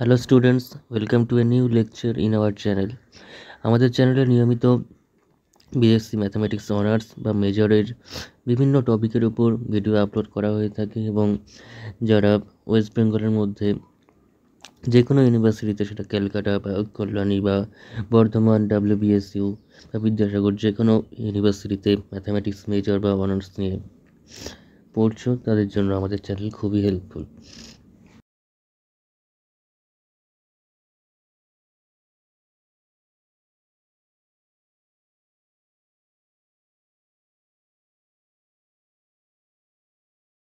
Hello students, welcome to a new lecture in our channel. আমাদের চ্যানেলে নিয়মিত BSc mathematics honours বা মেজরের বিভিন্ন টপিকের উপর ভিডিও আপলোড করা হয়ে থাকে এবং যারা ওয়েস্ট বেঙ্গলের মধ্যে যে কোনো ইউনিভার্সিটিতে, সেটা ক্যালকাটা বা কল্যাণী বা বর্ধমান, ডাব্লিউবিএসইউ বা বিদ্যাসাগর, যে কোনো ইউনিভার্সিটিতে ম্যাথামেটিক্স মেজর বা অনার্স নিয়ে পড়ছো, তাদের জন্য আমাদের চ্যানেল খুবই হেল্পফুল।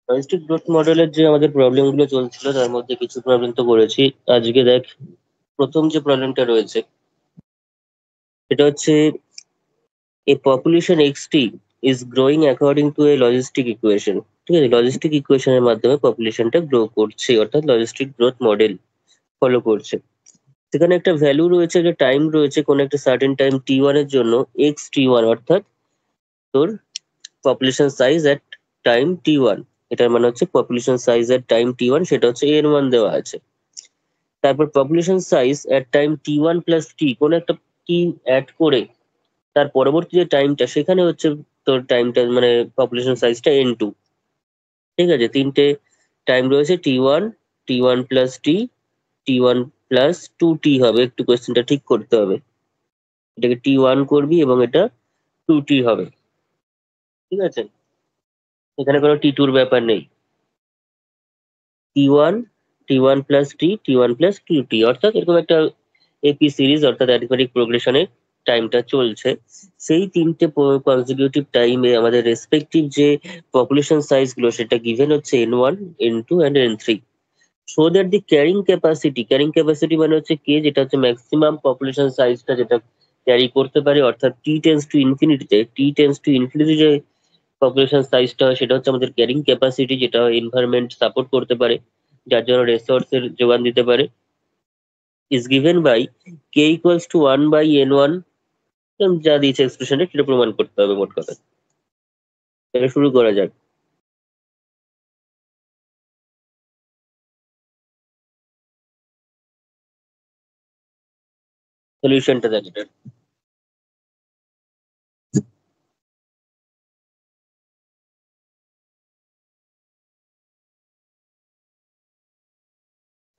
লজিস্টিক গ্রোথ মডেলের যে আমাদের প্রবলেমগুলো চলছিল, তার মধ্যে কিছু প্রবলেম তো করেছি। আজকে দেখ, প্রথম যে প্রবলেমটা রয়েছে সেটা হচ্ছে a population xt is growing according to a logistic equation। ঠিক আছে, লজিস্টিক ইকুয়েশনের মাধ্যমে পপুলেশনটা গ্রো করছে, অর্থাৎ লজিস্টিক গ্রোথ মডেল ফলো করছে। সেখানে একটা ভ্যালু রয়েছে, একটা টাইম রয়েছে, কোন একটা সার্টেন টাইম t1 এর জন্য এক্স t1, অর্থাৎ তোর population size at time t1। এটার মানে হচ্ছে population size at time t1, সেটা হচ্ছে n1 দেওয়া আছে। তারপর population size at time t1 plus T, কোন একটা টি অ্যাড করে তার পরবর্তী যে টাইমটা, সেখানে হচ্ছে তোর টাইমটা মানে পপুলেশন সাইজটা n2। ঠিক আছে, তিনটে টাইম রয়েছে, t1, t1 প্লাস টি, t1 প্লাস 2t হবে। একটু কোয়েশ্চেনটা ঠিক করতে হবে, এটাকে t1 করবি এবং এটা 2t হবে। ঠিক আছে, এখানে কোনো t2 র ব্যাপার নেই। t1, t1 প্লাস টি, t1 প্লাস 2t, অর্থাৎ এরকম একটা এপি সিরিজ, অর্থাৎ অ্যারিথমেটিক প্রোগ্রেশনে টাইমটা চলছে। সেই তিনটে কনজিকিউটিভ টাইমে আমাদের রেসপেক্টিভ যে পপুলেশন সাইজ গুলো, সেটা গিভেন হচ্ছে n1, n2 and n3। So that the carrying capacity মানে হচ্ছে কে, যেটা হচ্ছে ম্যাক্সিমাম পপুলেশন সাইজটা যেটা ক্যারি করতে পারে, অর্থাৎ টি টেন্স টু ইনফিনিটি যে পপুলেশন সাইজটা হয়, সেটা হচ্ছে আমাদের ক্যারিং ক্যাপাসিটি, যেটা এনভায়রনমেন্ট সাপোর্ট করতে পারে, যার জন্য রিসোর্সের যোগান দিতে পারে, is given by k equals to 1 by n1। যা দিয়েছে এক্সপ্রেশনে, সেটা প্রমাণ করতে হবে মোট কথা। তাহলে শুরু করা যাক। সলিউশনটা দেখ এটা।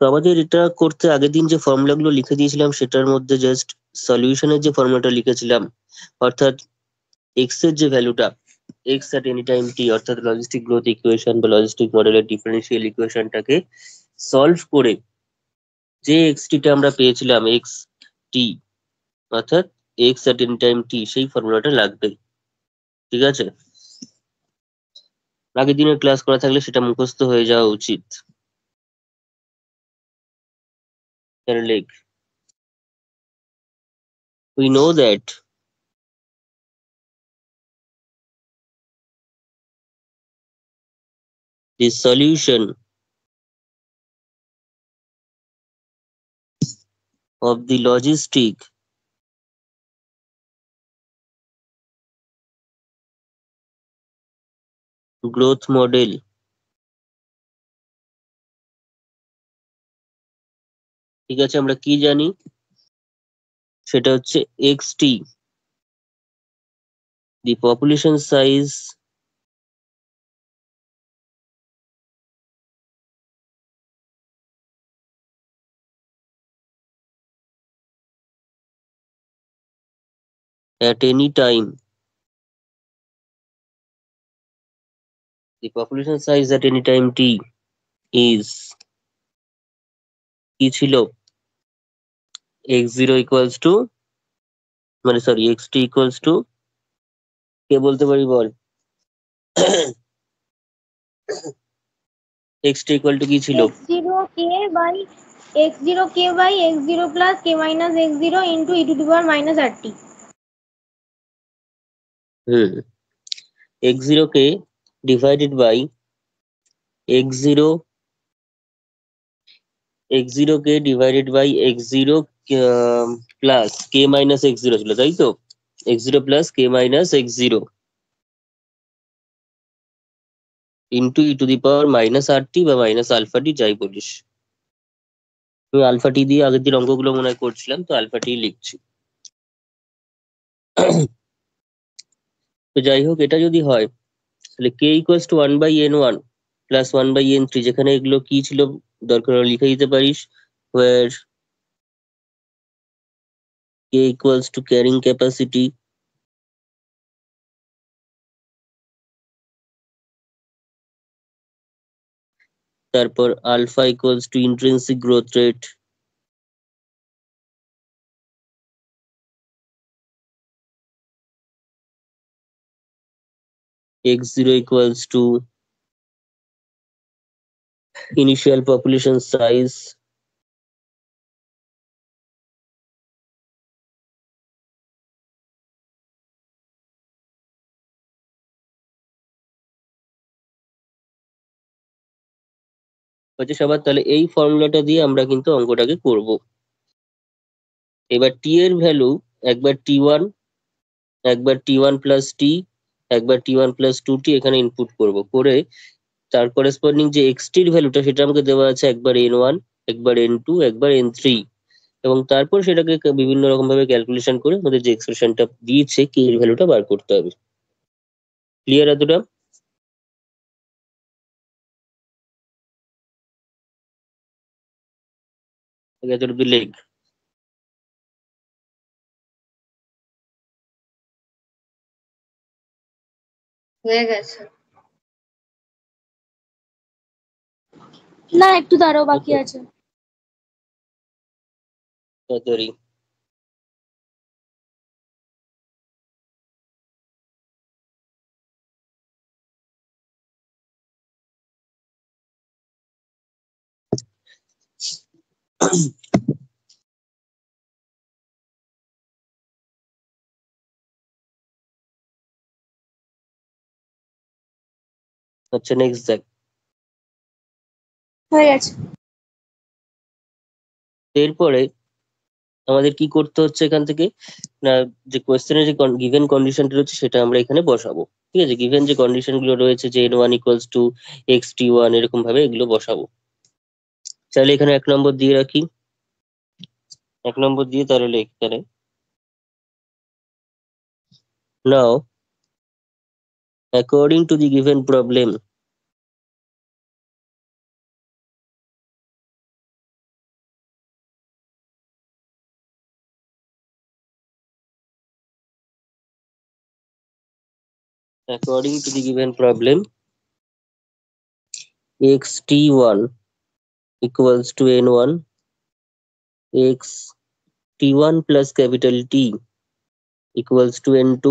তো আমাদের এটা করতে আগের দিন যে ফর্মুলা গুলো লিখে দিয়েছিলাম, সেটার মধ্যে জাস্ট সলিউশনের যে ফর্মুলাটা লিখেছিলাম, অর্থাৎ এক্স এর যে ভ্যালুটা, এক্স এট এনি টাইম টি, অর্থাৎ লজিস্টিক গ্রোথ ইকুয়েশন বা লজিস্টিক মডেলের ডিফারেন্সিয়াল ইকুয়েশনটাকে সলভ করে যে এক্স টিটা আমরা পেয়েছিলাম, এক্স টি, অর্থাৎ এক্স এট এনি টাইম টি, সেই ফর্মুলাটা লাগবে। ঠিক আছে, আগের দিনের ক্লাস করা থাকলে সেটা মুখস্থ হয়ে যাওয়া উচিত। তাহলে লেখ, we know that the solution of the logistic growth model ঠিক আছে, আমরা কি জানি, সেটা হচ্ছে xt, the population size at any time, the population size at any time t is কি ছিল, x0 equals to, মানে সরি, xt equals to, কে বলতে পারি বল, xt equal to কি ছিল? x0k by x0 plus k minus x0 into e to the power minus rt। হুম, x0 কে divided by x0, x0 কে divided by x0 plus K minus x0 ছিল, তাই তো? x0 plus K minus x0 into E to the power minus R T বা minus alpha টি, যাই বলিস। আমি আলফা টি দিয়ে আগের দিন অঙ্কগুলো মনে হয় করছিলাম, তো আলফা টি লিখছি। তো যাই হোক, এটা যদি হয় তাহলে কে equals two 1/n1 plus 1/n3, যেখানে এগুলো কি ছিল দরকার হলে লিখে দিতে পারিস, where K equals to carrying capacity তারপর alpha equals to intrinsic growth rate, x0 equals to initial population size, হচ্ছে সবার। তাহলে এই ফর্মুলাটা দিয়ে আমরা কিন্তু অঙ্কটাকে করব। এবার টি এর ভ্যালু একবার টি1, একবার টি1 প্লাস টি, একবার টি1 প্লাস 2t এখানে ইনপুট করব, করে তার করেসপন্ডিং যে এক্সটির ভ্যালুটা সেটা আমাকে দেওয়া আছে একবার n1, একবার n2, একবার n3, এবং তারপর সেটাকে বিভিন্ন রকম ভাবে ক্যালকুলেশন করে আমাদের যে এক্সপ্রেশনটা দিয়েছে কে এর ভ্যালুটা বার করতে হবে। ক্লিয়ার এতটা? এতটুকু লেখ। হয়ে গেছে। না, একটু দাঁড়াও, বাকি আছে। তাড়াতাড়ি। আচ্ছা, নেক্সট দেখ। হয়ে গেছে। এরপরে আমাদের কি করতে হচ্ছে এখান থেকে, না যে কোয়েশ্চেনের যে গিভেন কন্ডিশনটা রয়েছে সেটা আমরা এখানে বসাবো। ঠিক আছে, গিভেন যে কন্ডিশন গুলো রয়েছে যে n1 ইকুয়ালস টু xt1 এরকম ভাবে এগুলো বসাবো। তাহলে এখানে 1 নম্বর দিয়ে রাখি, 1 নম্বর দিয়ে তাহলে এখানে নাও according to the given problem, according to the given problem xt1 equals to n1, xt1 plus capital T equals to n2,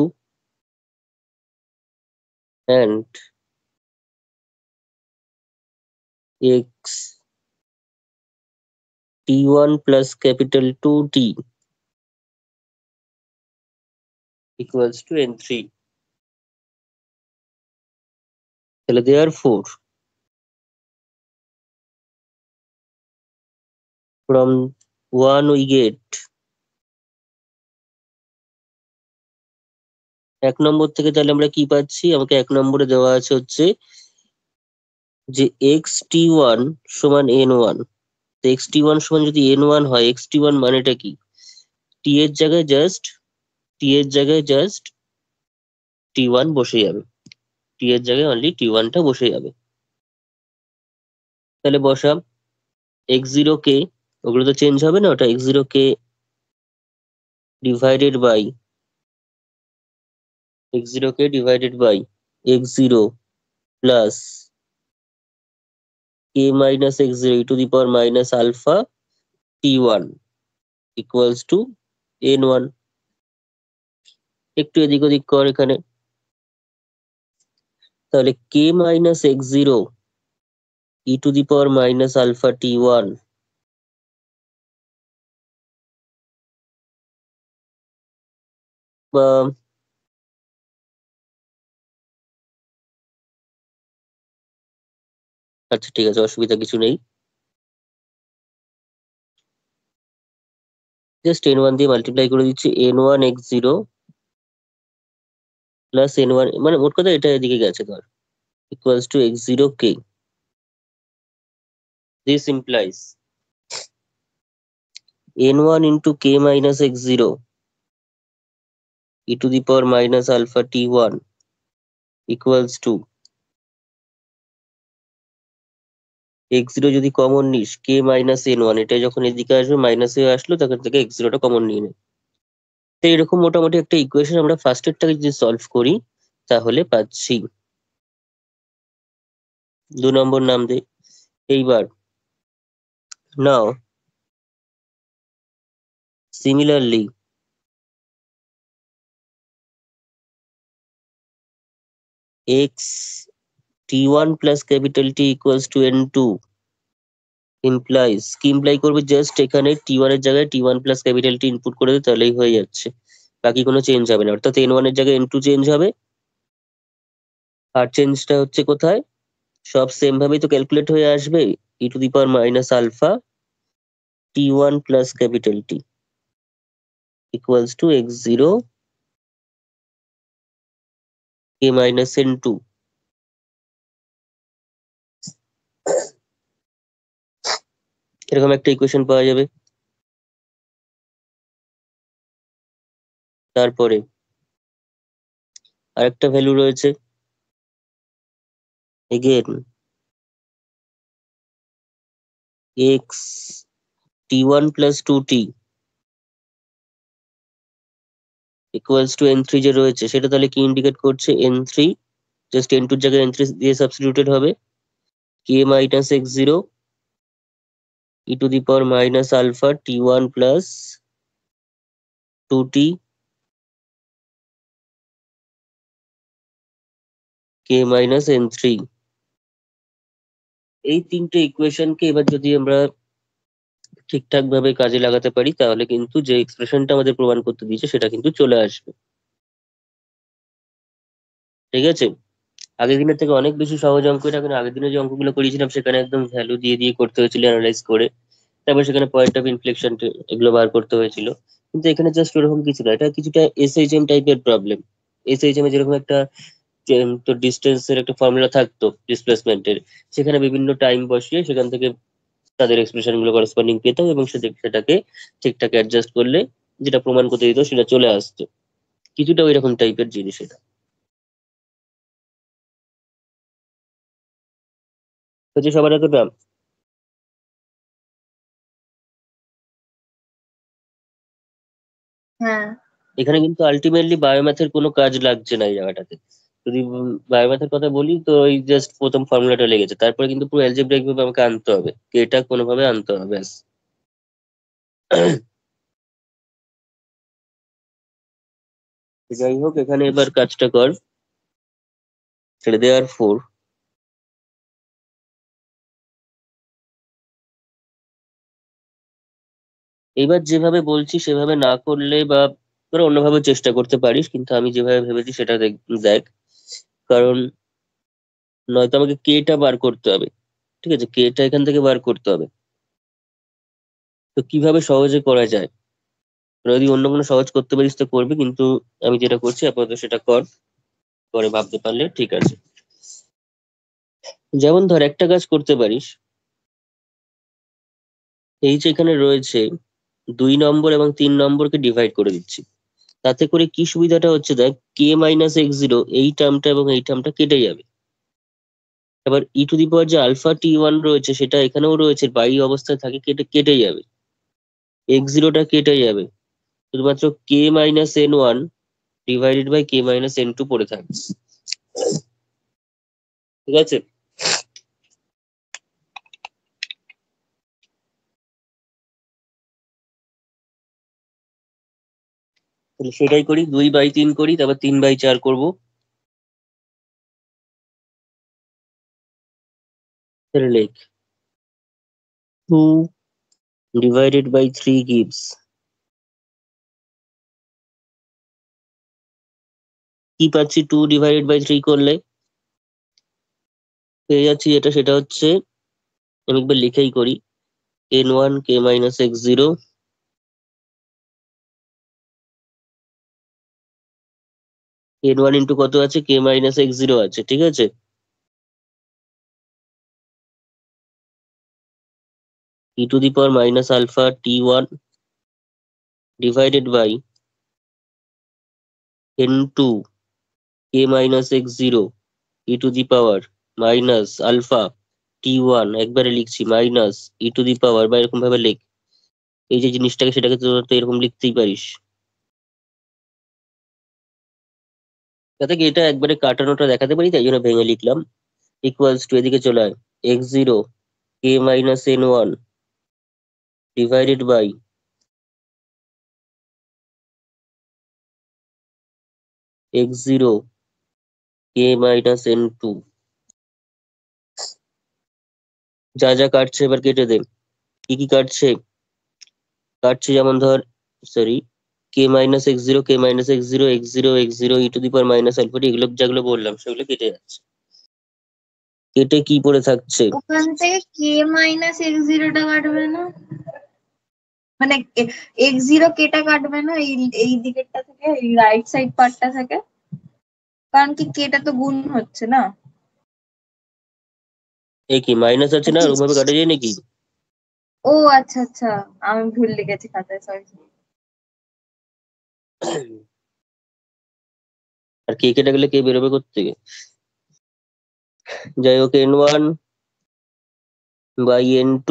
and xt1 plus capital 2T equals to n3. তাহলে therefore from 1 we get 1 নম্বর থেকে, তাহলে আমরা কি পাচ্ছি, আমাকে 1 নম্বরে দেওয়া আছে হচ্ছে যে xt1 সমান n1। তো xt1 সমান যদি n1 হয়, xt1 মানেটা কি, t এর জায়গায় জাস্ট t1 বসে যাবে, t এর জায়গায় অনলি t1 টা বসে যাবে। তাহলে বসা x0 কে, ওগুলো তো চেঞ্জ হবে না, ওটা x0 কে divided by x0 plus k minus x0 e to the power minus alpha t1 equals to n1। একটু এদিক ওদিক কর এখানে, তাহলে k minus x0 e to the power minus alpha t1 বা আচ্ছা ঠিক আছে, অসুবিধা কিছু নেই, জাস্ট n1 দিয়ে মাল্টিপ্লাই করে দিচ্ছি, n1 x0 প্লাস n1, মানে মোট কথা এটা এদিকে গেছে ধর, equals to x0 k। This implies n1 into k minus x0 e to the power minus alpha t1 equals to x0 যদি কমন নিস k minus n1, এটা যখন এদিকে আসবে মাইনাস হয়ে আসলো তখন থেকে x0 টা কমন নিয়ে নে। তো এরকম মোটামুটি একটা ইকুয়েশন আমরা ফার্স্টেরটাকে যদি সলভ করি তাহলে পাচ্ছি। 2 নম্বর নাম দে। এইবার নাও similarly x t1 plus capital T equals to n2 implies কি ইমপ্লাই করবে, জাস্ট এখানে t1 এর জায়গায় t1 plus capital T input করে দে, তাহলেই হয়ে যাচ্ছে, বাকি কোনো চেঞ্জ হবে না। অর্থাৎ n1 এর জায়গায় n2 চেঞ্জ হবে, আর চেঞ্জটা হচ্ছে কোথায়, সব সেম ভাবেই তো ক্যালকুলেট হয়ে আসবে। e to the power minus alpha t1 plus capital T equals to x0 k minus n2। এরকম একটা ইকুয়েশন পাওয়া যাবে। তারপরে আরেকটা ভ্যালু রয়েছে, again x t1 plus 2t equals to n3 যে রয়েছে সেটা তাহলে কি ইন্ডিকেট করছে, n3, জাস্ট n2 এর জায়গায় n3 দিয়ে সাবস্টিটিউটেড হবে, k minus x0 e to the power minus alpha t1 plus 2t k minus n3। এই তিনটে ইকুয়েশনকে এবার যদি আমরা ঠিকঠাক ভাবে কাজে লাগাতে পারি তাহলে কিন্তু যে এক্সপ্রেশনটা আমাদের প্রমাণ করতে দিয়েছে সেটা কিন্তু চলে আসবে। ঠিক আছে, আগের দিনের থেকে অনেক বেশি সহজ অঙ্ক এটা, কিন্তু আগের দিনে যে অঙ্কগুলো করিয়েছিলাম সেখানে একদম ভ্যালু দিয়ে দিয়ে করতে হয়েছিল, অ্যানালাইজ করে, তারপর সেখানে পয়েন্ট অফ ইনফ্লেকশন এগুলো বার করতে হয়েছিল। কিন্তু এখানে জাস্ট ওরকম কিছু না, এটা কিছুটা এসএইচএম টাইপের প্রবলেম। এসএইচএম এ যেরকম একটা তো ডিস্টেন্সের একটা ফর্মুলা থাকতো ডিসপ্লেসমেন্টের, সেখানে বিভিন্ন টাইম বসিয়ে সেখান থেকে তাদের এক্সপ্রেশন গুলো করেসপন্ডিং পেতাম এবং সেটাকে ঠিকঠাক অ্যাডজাস্ট করলে যেটা প্রমাণ করতে দিত সেটা চলে আসতো। কিছুটা ওই রকম টাইপের জিনিস এটা। হচ্ছে সবার এতটা। হ্যাঁ। এখানে কিন্তু আলটিমেটলি বায়োম্যাথের কোনো কাজ লাগছে না এই জায়গাটাতে। যদি বায়োম্যাথের কথা বলি তো এই জাস্ট প্রথম ফর্মুলাটা লেগেছে, তারপরে কিন্তু পুরো অ্যালজেব্রাইক ভাবে আমাকে আনতে হবে, এটা কোনোভাবে আনতে হবে, ব্যাস। যাই হোক, এখানে এবার কাজটা কর, ছেড়ে দেওয়ার ফোর। এবার যেভাবে বলছি সেভাবে না করলে বা তোরা অন্যভাবে চেষ্টা করতে পারিস, কিন্তু আমি যেভাবে ভেবেছি সেটা দেখ। কারণ নয়তো আমাকে কেটা বার করতে হবে। ঠিক আছে, কেটা এখান থেকে বার করতে হবে। তো কিভাবে সহজে করা যায়, তোরা যদি অন্য কোনো সহজ করতে পারিস তো করবি, কিন্তু আমি যেটা করছি আপাতত সেটা কর, পরে ভাবতে পারলে ঠিক আছে। যেমন ধর একটা কাজ করতে পারিস, এই যে এখানে রয়েছে 2 নম্বর এবং 3 নম্বরকে ডিভাইড করে দিচ্ছি, তাতে করে কি সুবিধাটা হচ্ছে দেখ, কে মাইনাস x0 এই টার্মটা এবং এই টার্মটা কেটে যাবে। এবার ই টু দি পাওয়ার যে আলফা t1 রয়েছে সেটা এখানেও রয়েছে, বাই অবস্থায় থাকে, কেটে কেটে যাবে, x0টা কেটে যাবে, শুধুমাত্র K minus n1 divided by K minus n2 পড়ে থাকবে। ঠিক আছে, তাহলে সেটাই করি, 2/3 করি, তারপর 3/4 করবো। তাহলে লেখ 2 divided by 3 gives, কি পাচ্ছি 2 divided by 3 করলে পেয়ে যাচ্ছি, যেটা সেটা হচ্ছে, আমি একবার লিখেই করি, n1 k minus x0 n1 into কত আছে, k minus x0 আছে, ঠিক আছে, e to the power minus alpha t1 divided by n2 k minus x0 e to the power minus alpha t1 একবারে লিখছি minus e to the power বা এরকম ভাবে লিখ। এই যে জিনিসটাকে সেটাকে তো এরকম লিখতেই পারিস। যাতে কি এটা একবারে কাটানোটা দেখাতে পারি তাই জন্য ভেঙে লিখলাম। ইকুয়ালস টু এদিকে চলে আয় x0 k minus n1 divided by x0 k minus n2 যা যা কাটছে এবার কেটে দে। কি কি কাটছে? কাটছে যেমন ধর sorry k minus x0 k minus x0 x0 x0 e to the power minus alpha t এগুলো যেগুলো বললাম সেগুলো কেটে যাচ্ছে। কেটে কি পড়ে থাকছে? ওখান থেকে কে মাইনাস এক্স জিরোটা কাটবে না, মানে এক্স জিরো কেটা কাটবে না এই এই দিকেরটা থেকে, এই রাইট সাইড পার্টটা থেকে, কারণ কি কেটা তো গুণ হচ্ছে না। এ কি মাইনাস আছে না ওরকম ভাবে কাটা যায় নাকি? ও আচ্ছা আচ্ছা, আমি ভুল লিখেছি খাতায়, সরি। আর কে কেটে গেলে কে বেরোবে কোত্থেকে? যাই হোক n1 by n2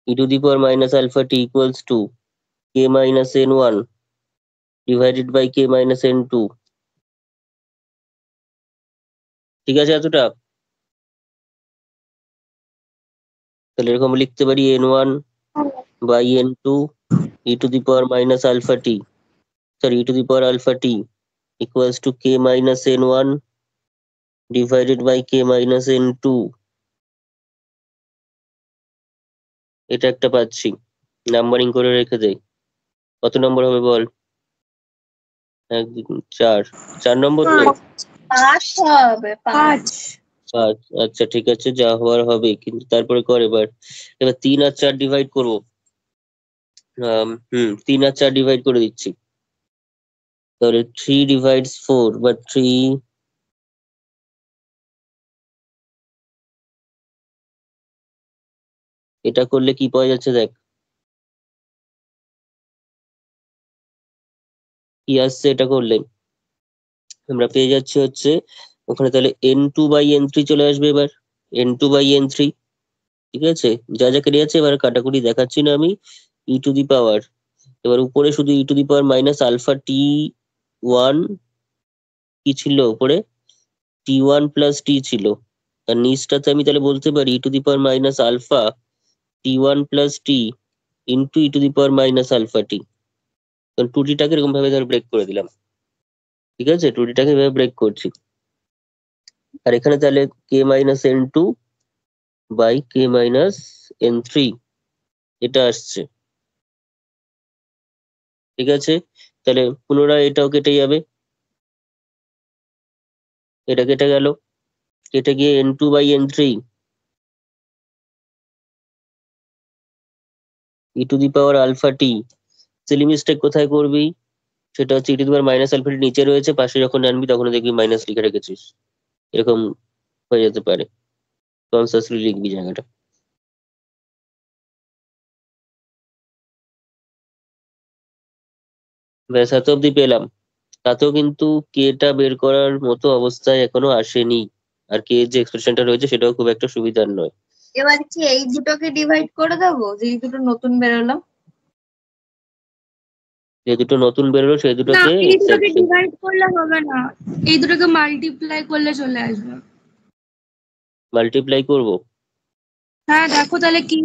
e to the power minus alpha t equals to k minus n1 divided by k minus n2। ঠিক আছে এতটা? তাহলে এরকম লিখতে পারি n1 by n2 e to the power minus alpha t sorry e to the power alpha t equals to k minus n1 divided by k minus n2। এটা একটা পাচ্ছি, নাম্বারিং করে রেখে দেই। কত নম্বর হবে বল? 1 2 3 4 4 নম্বর তো? 5 হবে, 5। 5 আচ্ছা ঠিক আছে যা হওয়ার হবে, কিন্তু তারপরে কর এবার। এবার 3 আর 4 ডিভাইড করবো। 3 আর 4 ডিভাইড করে দিচ্ছি। তাহলে 3 ডিভাইডস 4 বা 3 এটা করলে কি পাওয়া যাচ্ছে দেখ, কি আসছে এটা করলে আমরা পেয়ে যাচ্ছি হচ্ছে ওখানে তাহলে n2 বাই n3 চলে আসবে এবার n2 বাই n3। ঠিক আছে, যা যা কেটে যাচ্ছে এবার কাটাকুটি দেখাচ্ছি না আমি। ই টু দি পাওয়ার এবার উপরে শুধু e to the power minus alpha T one কি ছিল উপরে t1 প্লাস টি ছিল, আর নিচটাতে আমি তাহলে বলতে পারি e to the power minus alpha t1 plus T into E to the power minus alpha T. কারণ টু টিটাকে এরকম ভাবে ধর ব্রেক করে দিলাম। ঠিক আছে, টু টিটাকে এভাবে ব্রেক করছি। আর এখানে তাহলে K minus N two by K minus N three এটা আসছে। ঠিক আছে, তাহলে পুনরায় এটাও কেটে যাবে, এটা কেটে গেল, কেটে গিয়ে N two by N three e to the power alpha T. Silly mistake কোথায় করবি? সেটা হচ্ছে e to the power minus alpha T নিচে রয়েছে, পাশে যখন আনবি তখন দেখবি মাইনাস লিখে রেখেছিস, এরকম হয়ে যেতে পারে। কনসাসলি লিখবি জায়গাটা। ব্যাস এত অব্দি পেলাম। তাতেও কিন্তু কেটা বের করার মতো অবস্থায় এখনো আসেনি, আর কে যে এক্সপ্রেশনটা রয়েছে সেটাও খুব একটা সুবিধার নয়। এবার কি এই দুটোকে ডিভাইড করে দেবো, যে এই দুটো নতুন বেরোলো? যে দুটো নতুন বেরোলো সেই না, দুটোকে এই দুটোকে ডিভাইড করলে হবে না, এই দুটোকে মাল্টিপ্লাই করলে চলে আসবে। মাল্টিপ্লাই করব। হ্যাঁ দেখো, তাহলে কে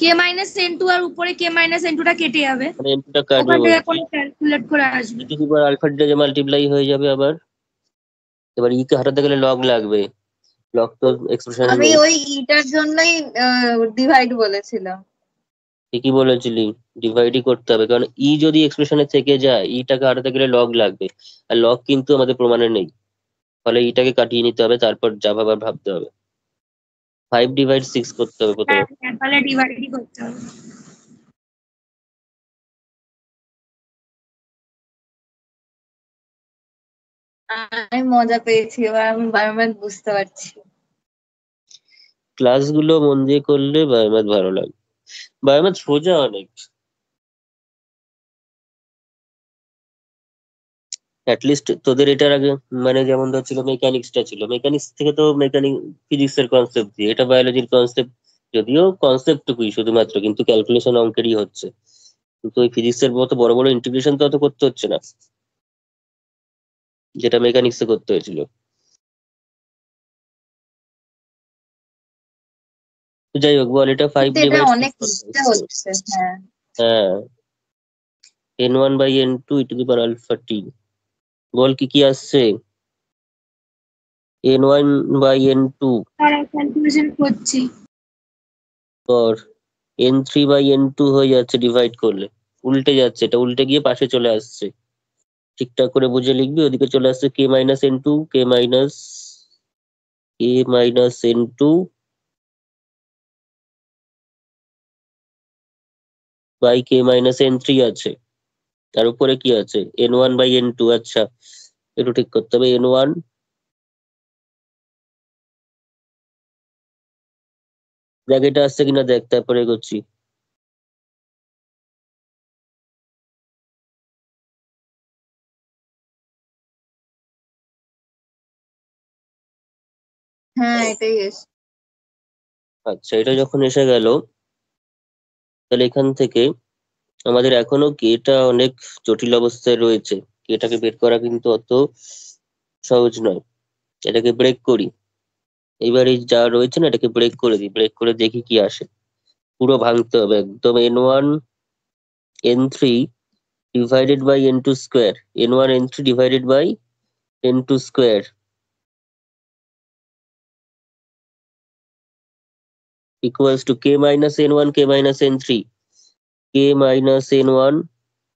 কে মাইনাস এন টু আর উপরে কে মাইনাস এন টুটা কেটে যাবে, মানে এমটা কাটবে ওখান থেকে বলছি, কোনো ক্যালকুলেট করে আসবে। ই টু দি পাওয়ার আলফা টি যে মাল্টিপ্লাই হয়ে যাবে আবার। এবার ই কে হারাতে গেলে লগ লাগবে, লগ তো এক্সপ্রেশনে আমি নেই। ওই ইটার জন্যই ডিভাইড বলেছিলাম। ঠিকই বলেছিলি, ডিভাইডই করতে হবে, কারণ ই যদি এক্সপ্রেশনে থেকে যায় ইটাকে হারাতে গেলে লগ লাগবে, আর লগ কিন্তু আমাদের প্রমাণে নেই, ফলে ইটাকে কাটিয়ে নিতে হবে, তারপর যা ভাবার ভাবতে হবে। 5/6 করতে হবে প্রথমে। হ্যাঁ হ্যাঁ, তাহলে ডিভাইডই করতে হবে। আমি মজা পেয়েছি, এবার আমি বারবার বুঝতে পারছি। ক্লাসগুলো মন দিয়ে করলে বারবার ভালো লাগে। বায়োম্যাথ সোজা অনেক, অ্যাটলিস্ট তোদের এটার আগে মানে যেমন ধর ছিল মেকানিক্সটা ছিল, মেকানিক্স থেকে তো ফিজিক্স এর কনসেপ্ট দিয়ে, এটা বায়োলজির কনসেপ্ট, যদিও কনসেপ্ট টুকুই শুধুমাত্র, কিন্তু ক্যালকুলেশন অঙ্কেরই হচ্ছে, কিন্তু ওই ফিজিক্স এর মতো বড় বড় ইন্টিগ্রেশন তো অত করতে হচ্ছে না, যেটা মেকানিক্সে করতে হয়েছিল। তো যাই হোক বল, এটা ফাইভ কিন্তু এটা ডিভাইড অনেক লিখতে হচ্ছে। হ্যাঁ, হ্যাঁ, n1/n2 e⁻⁴ বল কি কি আসছে। n1/n2 আর ক্যালকুলেশন করছি। পর n3/n2 হয়ে যাচ্ছে ডিভাইড করলে, উল্টে যাচ্ছে, এটা উল্টে গিয়ে পাশে চলে আসছে, ঠিকঠাক করে বুঝে লিখবি, ওদিকে চলে আসছে k-n2 k-n2 বাই k-n3 আছে, তার উপরে কি আছে n1/n2। আচ্ছা, একটু ঠিক করতে হবে, n1 দেখ এটা আসছে কিনা দেখ, তারপরে এগোচ্ছি। হ্যাঁ, এটাই এসছে। আচ্ছা, এটা যখন এসে গেল, তাহলে এখান থেকে আমাদের এখনো কেটা অনেক জটিল অবস্থায় রয়েছে, কেটাকে বের করা কিন্তু অত সহজ নয়। এটাকে ব্রেক করি, এইবার এই যা রয়েছে না এটাকে ব্রেক করে দিই, ব্রেক করে দেখি কি আসে। পুরো ভাঙতে হবে একদম, n1/n3 divided by n2 square, n1/n3 divided by n2 square equals to k-n1 k-n3, k-n1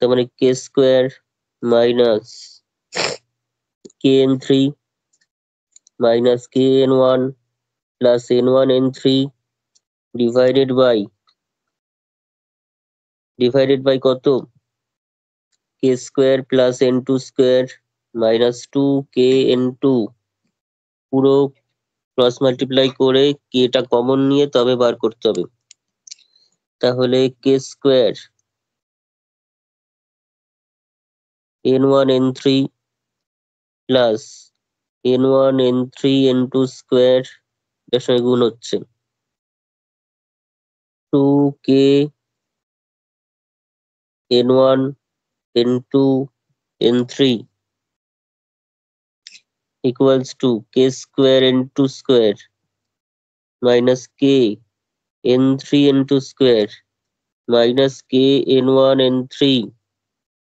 তার মানে k square minus kn3 minus kn1 plus n1n3 divided by কত, k square plus n2 square minus 2kn2, পুরো cross multiply করে কেটা common নিয়ে তবে বার করতে হবে। তাহলে k square n1n3 plus n1n3 n2 square, এটার সঙ্গে গুণ হচ্ছে 2k n1 n2 n3 equals to k square n2 square minus k n3 n2 square minus k n1 n3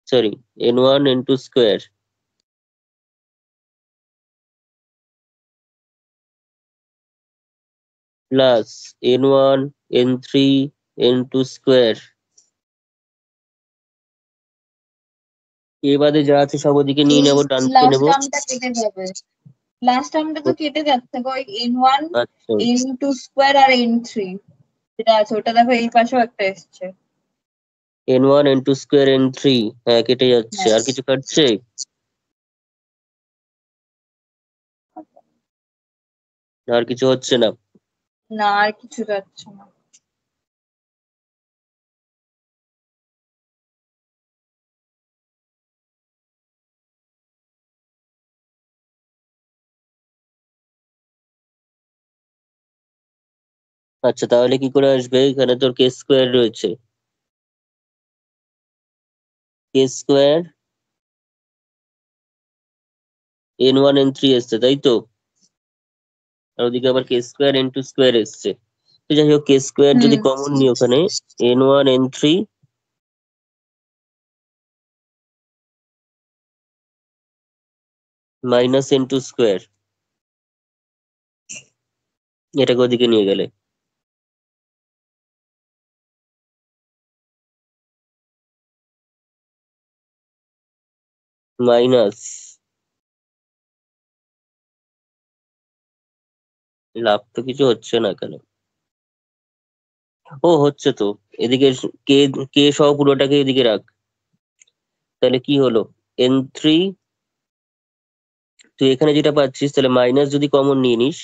sorry n1 n2 square plus n1 n3 n2 square। এ বাদে যা আছে সব ওদিকে নিয়ে এই নেবো, ডান দিকে লাস্ট নেবো। টার্মটা কেটে যাবে, লাস্ট টার্মটা তো কেটে যাচ্ছে গো, n1 আচ্ছা, n2 স্কোয়ার আর n3 যেটা আছে ওটা দেখো এই পাশেও একটা এসছে। n1 n2 স্কোয়ার n3, হ্যাঁ কেটে যাচ্ছে, হ্যাঁ, আর কিছু কাটছে, আর কিছু হচ্ছে না। না আর কিছু যাচ্ছে না। আচ্ছা, তাহলে কি করে আসবে, এখানে তোর কে স্কোয়ার রয়েছে, কে স্কোয়ার n1 n3 এসছে তাই তো, আর ওদিকে আবার কে স্কোয়ার n2 স্কোয়ার এসছে। তো যাই হোক, কে স্কোয়ার যদি হুম, কমন নিই ওখানে n1 n3 minus n2 square, এটাকে ওদিকে নিয়ে গেলে মাইনাস, লাভ তো কিছু হচ্ছে না কেন, ও হচ্ছে তো, এদিকে কে, কে সহ পুরোটাকে এদিকে রাখ, তাহলে কি হলো n3, তুই এখানে যেটা পাচ্ছিস, তাহলে মাইনাস যদি কমন নিয়ে নিস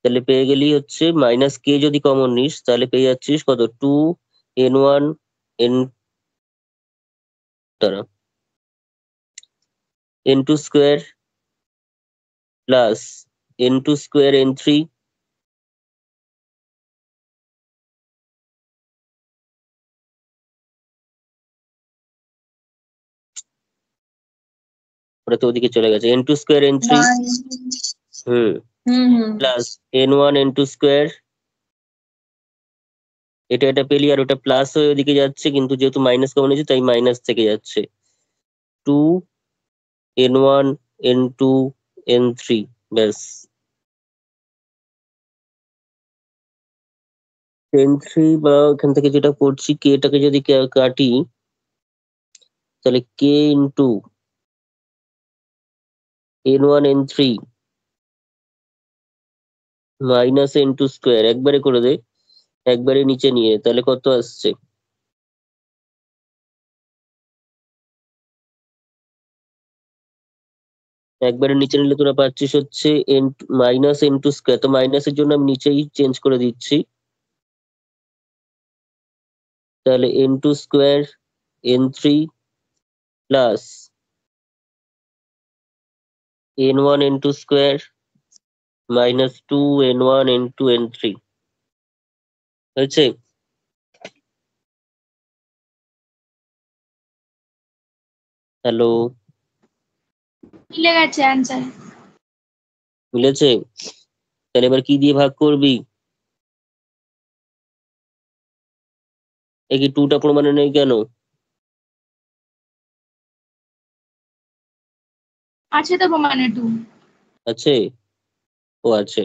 তাহলে পেয়ে গেলি হচ্ছে মাইনাস কে যদি কমন নিস তাহলে পেয়ে যাচ্ছিস কত 2n1 n দ্বারা n2 square plus n2 square n3 ওটা তো ওদিকে চলে গেছে n2 square n3 plus n1 n2 square এটা পেলি আর ওটা প্লাস হয়ে ওদিকে যাচ্ছে কিন্তু যেহেতু মাইনাস কমন নিয়েছে তাই মাইনাস থেকে যাচ্ছে 2n1 n2 n3 ব্যাস n3 বা এখান থেকে যেটা করছি কে টাকে যদি কাটি তাহলে কে into n1 n3 minus n2 square একবারে করে দে একবারে নিচে নিয়ে তাহলে কত আসছে একবারে নিচে নিলে তোরা পাচ্ছিস হচ্ছে মাইনাস n2 স্কোয়ার তো মাইনাসের জন্য আমি নিচেই চেঞ্জ করে দিচ্ছি তাহলে n2 square n3 plus n1 n2 square minus 2n1 n2 n3 হয়েছে হ্যালো মিলে গেছে অ্যান্সার। মিলেছে তাহলে এবার কি দিয়ে ভাগ করবি এই কি টুটা প্রমাণে নেই কেন আছে তো প্রমাণে 2। আছে ও আছে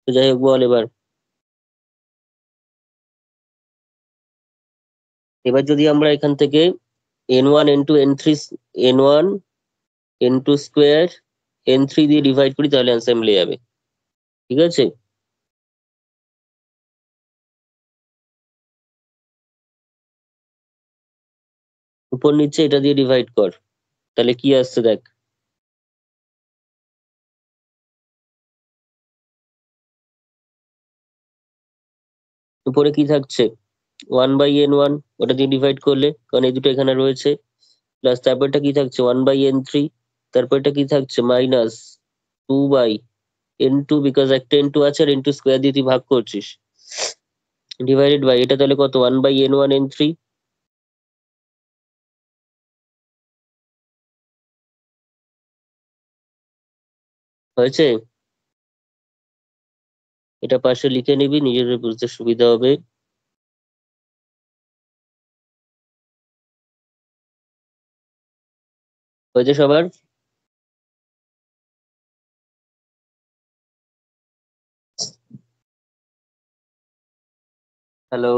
তো যাই হোক বল এবার এবার যদি আমরা এখান থেকে n1 n2 n3 n1 n2 square n3 দিয়ে ডিভাইড করি তাহলে অ্যান্সার মিলে যাবে ঠিক আছে উপর নিচে এটা দিয়ে ডিভাইড কর তাহলে কি আসছে দেখ উপরে কি থাকছে 1/n1 ওটা দিয়ে ডিভাইড করলে কারণ এই দুটো এখানে রয়েছে প্লাস তারপরটা কি থাকছে 1/n3 তারপরটা কি থাকছে মাইনাস 2/n2 বিকজ একটা n2 আছে আর n2 স্কোয়ার দিয়ে তুই ভাগ করছিস ডিভাইডেড বাই এটা তাহলে কত 1/n1 n3 হয়েছে এটা পাশে লিখে নিবি নিজের বুঝতে সুবিধা হবে হয়েছে সবার হ্যালো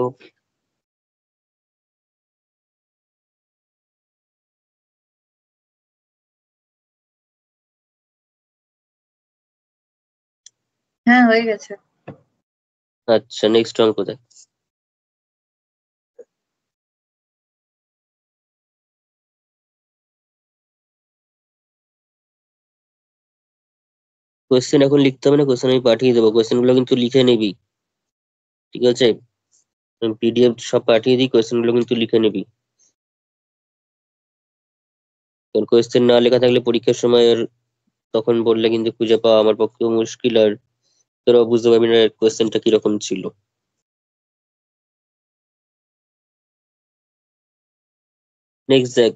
হ্যাঁ হয়ে গেছে। আচ্ছা নেক্সট অঙ্ক দেখ কোয়েশ্চেন এখন লিখতে হবে না কোয়েশ্চেন আমি পাঠিয়ে দেবো কোয়েশ্চেন গুলো কিন্তু লিখে নিবি ঠিক আছে পিডিএফ সব পাঠিয়ে দিই কোয়েশ্চেন গুলো কিন্তু লিখে নিবি কারণ কোয়েশ্চেন না লেখা থাকলে পরীক্ষার সময় আর তখন বললে কিন্তু খুঁজে পাওয়া আমার পক্ষেও মুশকিল আর তোরাও বুঝতে পারবি না কোয়েশ্চেনটা কিরকম ছিল নেক্সট দেখ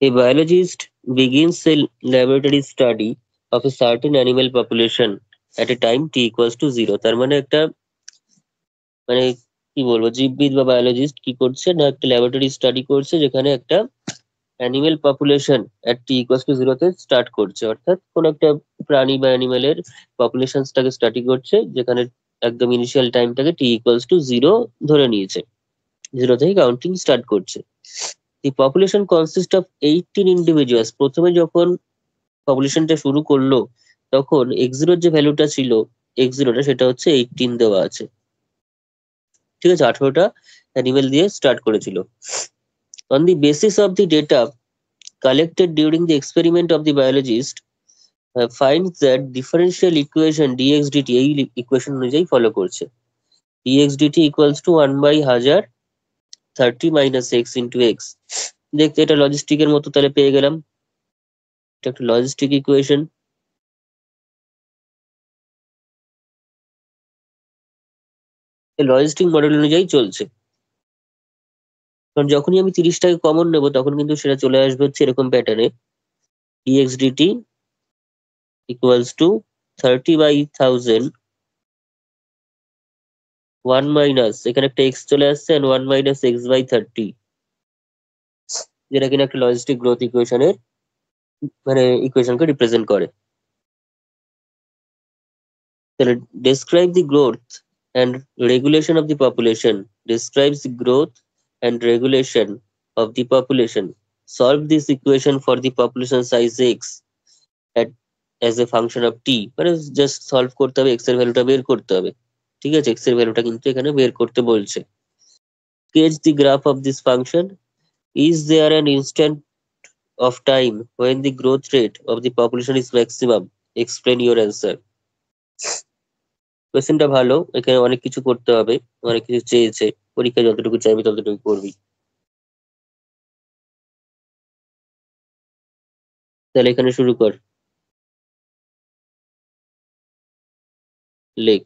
A biologist begins a laboratory study of a certain animal population at a time t equals to 0 তার মানে একটা মানে কি বলবো জীববিদ বা বায়োলজিস্ট কি করছে না একটা ল্যাবরেটরি স্টাডি করছে যেখানে একটা animal population at t equals to 0 তে স্টার্ট করছে অর্থাৎ কোন একটা প্রাণী বা অ্যানিমেলের পপুলেশনসটাকে স্টাডি করছে যেখানে একদম ইনিশিয়াল টাইমটাকে t equals to 0 ধরে নিয়েছে 0 থেকে কাউন্টিং স্টার্ট করছে দি পপুলেশন কনসিস্ট অফ 18 ইন্ডিভিজুয়ালস প্রথমে যখন পপুলেশনটা শুরু করলো তখন x0 যে ভ্যালুটা ছিল x0টা সেটা হচ্ছে 18 দেওয়া আছে ঠিক আছে 18টা অ্যানিমেল দিয়ে স্টার্ট করেছিল on the basis of the data collected during the experiment of the biologist finds that differential equation dx dt এই ইকুয়েশন অনুযায়ী ফলো করছে। dx dt equals to 1/1000 30 minus x into x। দেখতে এটা লজিস্টিকের মতো তাহলে পেয়ে গেলাম, এটা একটা লজিস্টিক ইকুয়েশন। লজিস্টিক মডেল অনুযায়ী চলছে, কারণ যখনই আমি 30টাকে কমন নেব তখন কিন্তু সেটা চলে আসবে হচ্ছে এরকম প্যাটার্নে, dx dt equals to 30/1000 1 minus এখানে একটা x চলে আসছে and 1 minus x/30, যেটা কিনা একটা লজিস্টিক গ্রোথ ইকুয়েশনের মানে ইকুয়েশনকে রিপ্রেজেন্ট করে। তাহলে describe the growth and regulation of the population, describes the growth and regulation of the population, solve this equation for the population size x at as a function of t, মানে just solve করতে হবে, x এর ভ্যালুটা বের করতে হবে। ঠিক আছে, x এর ভ্যালুটা কিন্তু এখানে বের করতে বলছে। sketch the graph of this function, is there an instant of time when the growth rate of the population is maximum, explain your answer। কোয়েশ্চেনটা ভালো, এখানে অনেক কিছু করতে হবে, অনেক কিছু চেয়েছে, পরীক্ষায় যতটুকু চাইবে ততটুকু করবি। তাহলে এখানে শুরু কর, লেখ।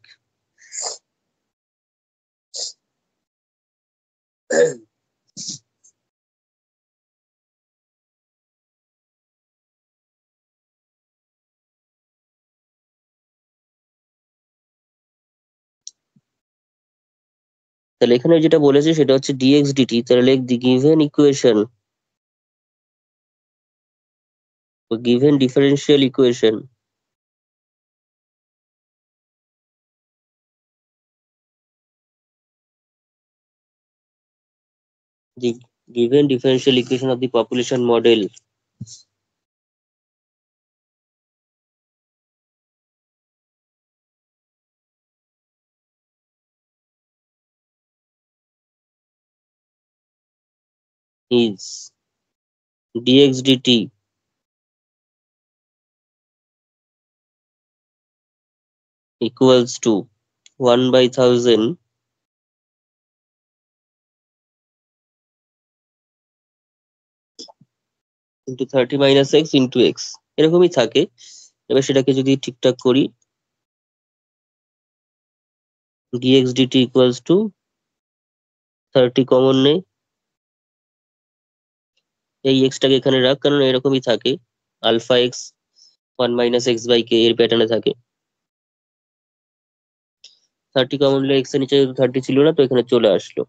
তাহলে এখানে যেটা বলেছে সেটা হচ্ছে dx dt, তাহলে লেখ the given equation, given differential equation the given differential equation of the population model is dx dt equals to 1/1000 into 30 minus x into x, এরকমই থাকে। এবার সেটাকে যদি ঠিকঠাক করি, dx dt equals to 30 common নেই, এই x টাকে এখানে রাখ, কারণ এরকমই থাকে, আলফা এক্স 1 minus x/k এর প্যাটার্নে থাকে। 30 কমন নিলে x এর নিচে 30 ছিল না, তো এখানে চলে আসলো।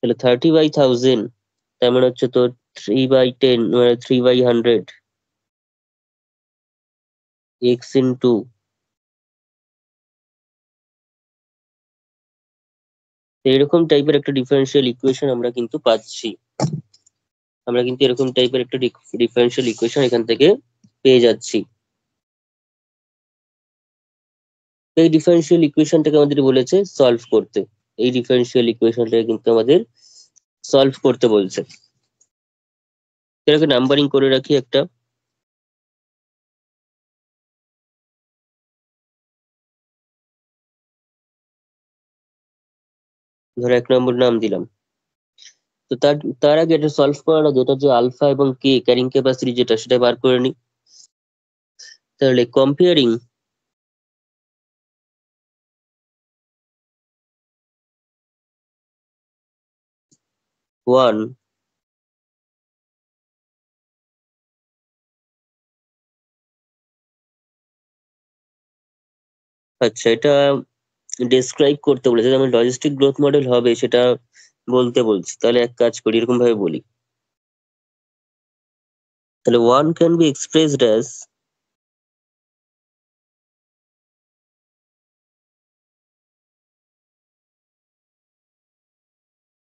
তাহলে 30/1000 তার মানে হচ্ছে তো 3/10 মানে 3/100 x ইন্টু এরকম টাইপের একটা ডিফারেন্সিয়াল ইকুয়েশন আমরা কিন্তু পাচ্ছি। আমরা কিন্তু এরকম টাইপের একটা ডিফারেন্সিয়াল ইকুয়েশন এখান থেকে পেয়ে যাচ্ছি। এই ডিফারেন্সিয়াল ইকুয়েশনটাকে আমাদের বলেছে সলভ করতে, এই ডিফারেন্সিয়াল ইকুয়েশনটাকে কিন্তু আমাদের সলভ করতে বলছে। এটাকে নাম্বারিং করে রাখি একটা, ধরো 1 নম্বর নাম দিলাম। তো তার তার আগে এটা সলভ করার আগে এটা যে আলফা এবং কে ক্যারিং ক্যাপাসিটি যেটা সেটা বার করে নিই। তাহলে কম্পেয়ারিং ওয়ান আচ্ছা, এটা ডেসক্রাইব করতে বলেছে, যেমন লজিস্টিক গ্রোথ মডেল হবে সেটা বলতে বলছি। তাহলে এক কাজ করি, এরকম ভাবে বলি। তাহলে one can be expressed as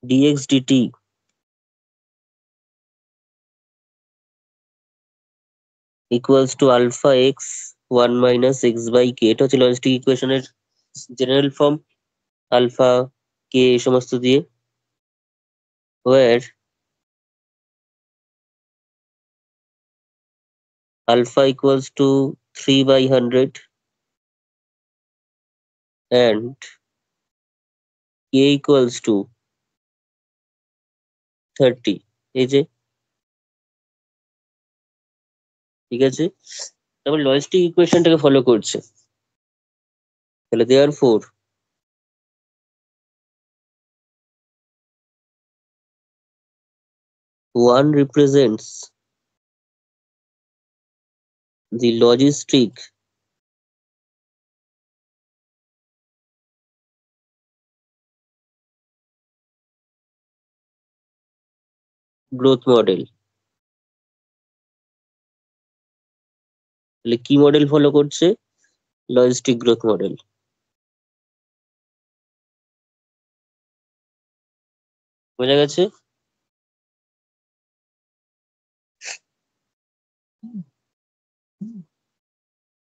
dx dt equals to alpha x 1 minus x/k, এটা হচ্ছে লজিস্টিক ইকুয়েশনের জেনারেল ফর্ম, আলফা কে এই সমস্ত দিয়ে। where alpha equals to 3/100 and k equals to 30, এই যে, ঠিক আছে, তারপর লজিস্টিক ইকুয়েশনটাকে ফলো করছে। তাহলে therefore one represents the logistic growth model. তাহলে কি মডেল ফলো করছে? Logistic growth model. বোঝা গেছে?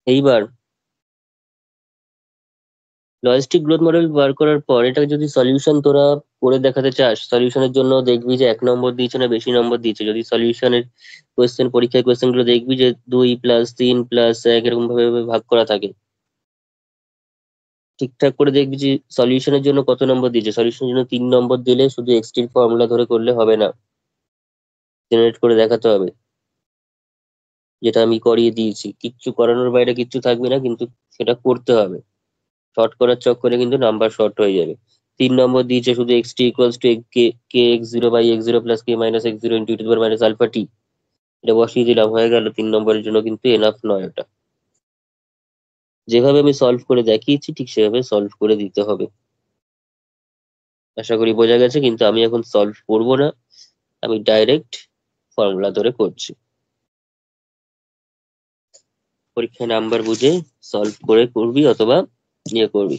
এইবার লজিস্টিক গ্রোথ মডেল বার করার পর এটা যদি সলিউশন তোরা করে দেখাতে চাস, সলিউশনের জন্য দেখবি যে 1 নম্বর দিয়েছে না বেশি নম্বর দিয়েছে। যদি সলিউশনের কোয়েশ্চেন, পরীক্ষায় কোয়েশ্চেন গুলো দেখবি যে 2 + 3 + 1 এরকম ভাবে ভাগ করা থাকে। ঠিকঠাক করে দেখবি যে সলিউশনের জন্য কত নম্বর দিয়েছে। সলিউশনের জন্য 3 নম্বর দিলে শুধু এক্সটি এর ফর্মুলা ধরে করলে হবে না, জেনারেট করে দেখাতে হবে, যেটা আমি করিয়ে দিয়েছি। কিচ্ছু করানোর বাইরে কিচ্ছু থাকবে না, কিন্তু সেটা করতে হবে। শর্ট করার চক্করে কিন্তু নাম্বার শর্ট হয়ে যাবে। 3 নম্বর দিয়েছে শুধু xt equals to K X zero by X zero plus K minus X zero into to power minus alpha T. এটা বসিয়ে দিলাম, হয়ে গেল। 3 নম্বরের জন্য কিন্তু এনাফ নয় ওটা। যেভাবে আমি সলভ করে দেখিয়েছি ঠিক সেভাবে সলভ করে দিতে হবে। আশা করি বোঝা গেছে। কিন্তু আমি এখন সলভ করব না, আমি ডাইরেক্ট ফর্মুলা ধরে করছি। পরীক্ষায় নাম্বার বুঝে সলভ করে করবি অথবা ইয়ে করবি,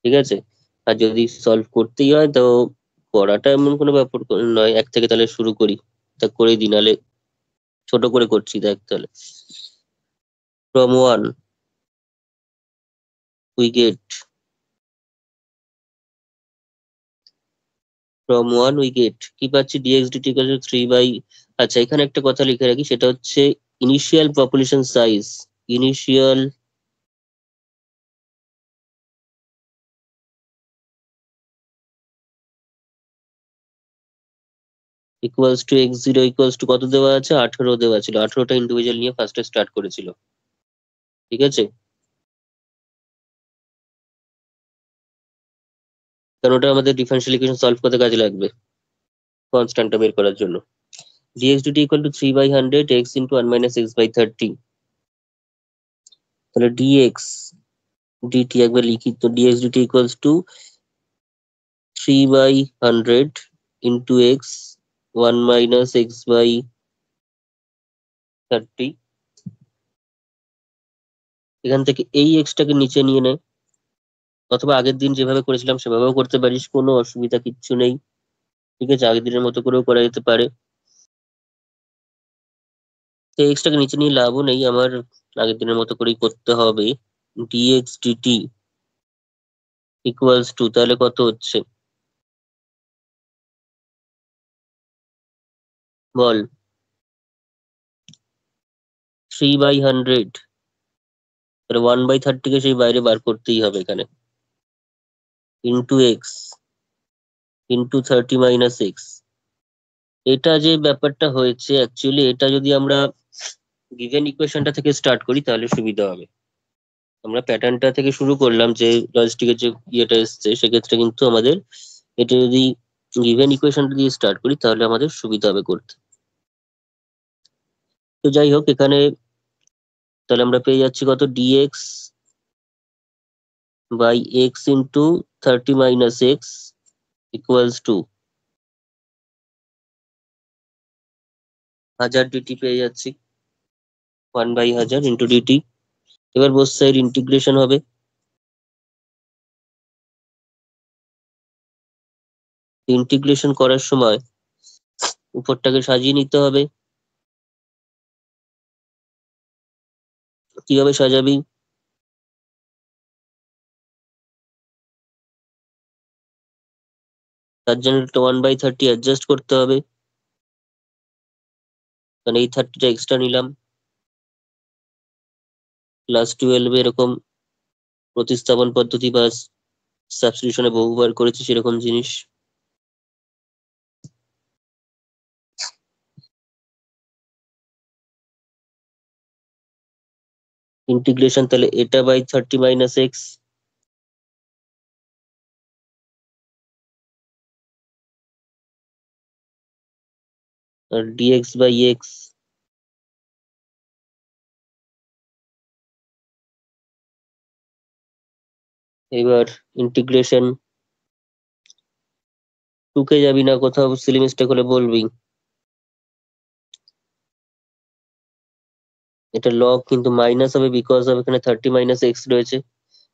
ঠিক আছে? আর যদি সলভ করতেই হয় তো করাটা এমন কোনো ব্যাপার নয়, 1 থেকে তাহলে শুরু করি। তা করে দিই, নাহলে ছোট করে করছি, দেখ তাহলে। ফ্রম ওয়ান উই গেট কি পাচ্ছি? dx dt equal to 3 by, আচ্ছা এখানে একটা কথা লিখে রাখি, সেটা হচ্ছে initial population size. Initial equals to x0 equals to কত দেওয়া আছে? 18 দেওয়া ছিল। 18টা ইন্ডিভিজুয়াল নিয়ে ফার্স্টে স্টার্ট করেছিল, ঠিক আছে? কারণ ওটা আমাদের ডিফারেন্সিয়াল ইকুয়েশন সলভ করতে কাজে লাগবে, কনস্ট্যান্টটা বের করার জন্য। dx dt equal to 3/100 x into 1 minus x by 30। তাহলে dx dt একবার লিখি তো, dx dt equals to 3/100 into x 1 minus x by 30। এখান থেকে এই x টাকে নিচে নিয়ে নে, অথবা আগের দিন যেভাবে করেছিলাম সেভাবেও করতে পারিস, কোনো অসুবিধা কিচ্ছু নেই, ঠিক আছে? আগের দিনের মতো করেও করা যেতে পারে। তো x টাকে নিচে নিয়ে লাভও নেই, আমার আগের দিনের মতো করেই করতে হবে। dx dt ইকুয়ালস টু, তাহলে কত হচ্ছে বল? 3/100, তাহলে 1/30 কে সেই বাইরে বার করতেই হবে এখানে, into x into 30 minus x. এটা যে ব্যাপারটা হয়েছে অ্যাকচুয়ালি, এটা যদি আমরা গিভেন ইকুয়েশনটা থেকে স্টার্ট করি তাহলে সুবিধা হবে। আমরা প্যাটার্নটা থেকে শুরু করলাম, যে লজিস্টিকের যে ইয়েটা এসছে, সেক্ষেত্রে কিন্তু আমাদের এটা যদি গিভেন ইকুয়েশনটা দিয়ে স্টার্ট করি তাহলে আমাদের সুবিধা হবে করতে। তো যাই হোক, এখানে তাহলে আমরা পেয়ে যাচ্ছি কত? dx by X into 30 minus X equals to 1000 dt পেয়ে যাচ্ছি, 1/1000 ইন্টু dt। এবার বোথ সাইড ইন্টিগ্রেশন হবে। ইন্টিগ্রেশন করার সময় উপরটাকে সাজিয়ে নিতে হবে। কিভাবে সাজাবি? তার জন্য একটা 1/30 অ্যাডজাস্ট করতে হবে, কারণ এই 30টা এক্সট্রা নিলাম। ক্লাস 12 এরকম প্রতিস্থাপন পদ্ধতি বা সাবস্টিটিউশনে বহুবার করেছি সেরকম জিনিস। ইন্টিগ্রেশন তাহলে এটা বাই 30 মাইনাস এক্স, আর ডিএক্স বাই এক্স। এবার ইন্টিগ্রেশন, টুকে যাবি না কোথাও, সিলি মিস্টেক হলে বলবি। এটা লগ কিন্তু মাইনাস হবে, বিকজ অফ এখানে 30 মাইনাস এক্স রয়েছে।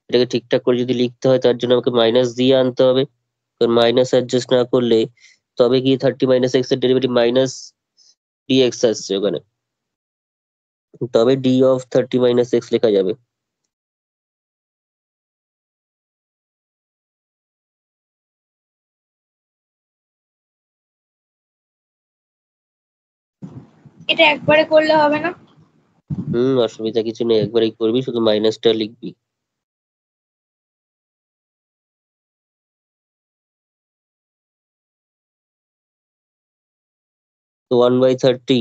এটাকে ঠিকঠাক করে যদি লিখতে হয় তার জন্য আমাকে মাইনাস দিয়ে আনতে হবে, কারণ মাইনাস অ্যাডজাস্ট না করলে তবে কি 30 মাইনাস এক্স এর ডেরিভেটিভ মাইনাস ডিএক্স আসছে ওখানে, তবে ডি অফ 30 মাইনাস এক্স লেখা যাবে। এটা একবারে করলে হবে না? অসুবিধা কিছু নেই, একবারই করবি, শুধু মাইনাসটা লিখবি। তো 1/30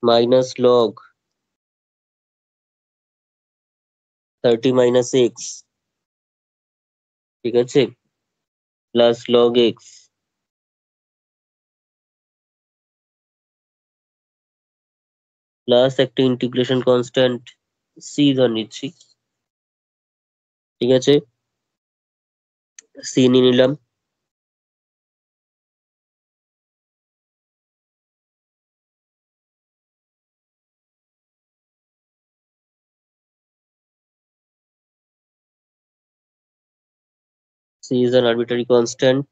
মাইনাস লগ 30 মাইনাস এক্স, ঠিক আছে, প্লাস লগ এক্স, প্লাস একটা ইন্টিগ্রেশন কনস্ট্যান্ট সি ধর নিচ্ছি, ঠিক আছে, সি নিয়ে নিলাম। C is an arbitrary constant.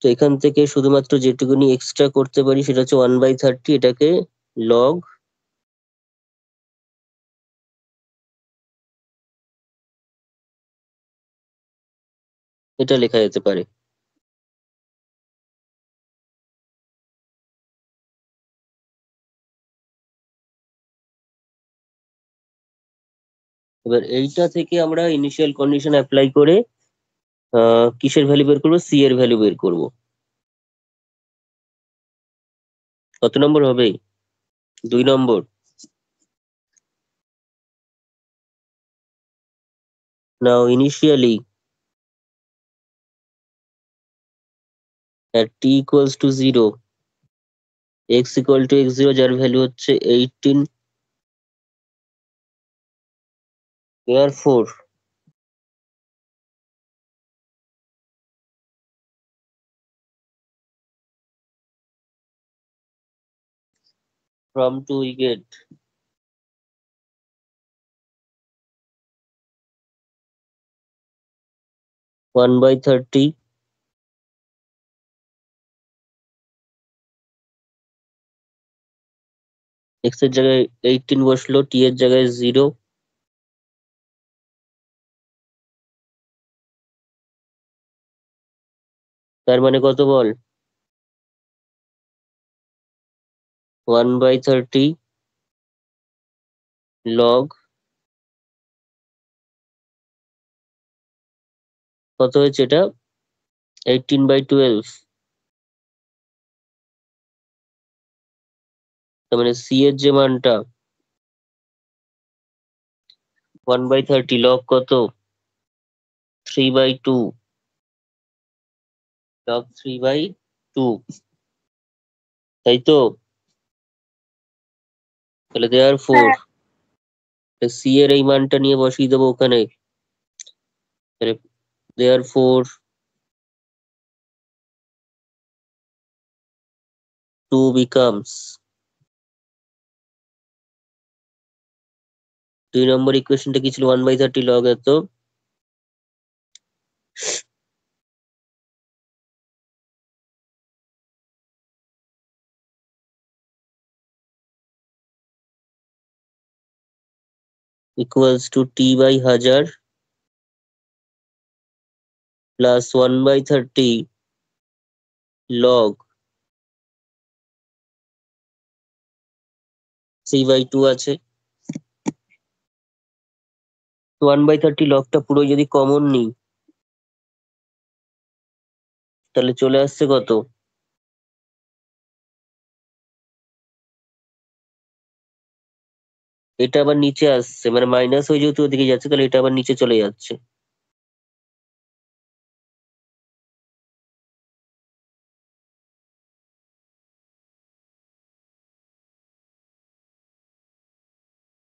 তো এখান থেকে শুধুমাত্র যেটুকুনি এক্সট্রা করতে পারি সেটা হচ্ছে 1/30, এটাকে লগ এটা লেখা যেতে পারে। এবার এইটা থেকে আমরা ইনিশিয়াল কন্ডিশন অ্যাপ্লাই করে কিসের ভ্যালু বের করবো, সি এর ভ্যালু বের করব। কত নম্বর হবে? 2 নম্বর। নাও initially at t equals to 0, x equal to x0, যার ভ্যালু হচ্ছে 18, therefore from 2 we get 1/30 x এর জায়গায় 18 বসলো, t এর জায়গায় 0, তার মানে কত বল? 1/30 log কত হয়েছে এটা, 18/12। তার মানে সি এর যে মানটা 1/30 log কত, 3/2, log 3/2, তাই তো? তাহলে দেয়ার ফোর হ্যাঁ। সি এর এই মানটা নিয়ে বসিয়ে দেবো ওখানে, তাহলে দেয়ার ফোর 2 becomes, 2 নম্বর ইকুয়েশনটা কি ছিল, 1/30 log এত equals to t/1000 plus 1/30 log 3/2 আছে। 1/30 লগটা পুরো যদি কমন নিই তাহলে চলে আসছে কত? এটা আবার নিচে আসছে, মানে মাইনাস হয়ে যেহেতু ওদিকে যাচ্ছে তাহলে এটা আবার নিচে চলে যাচ্ছে।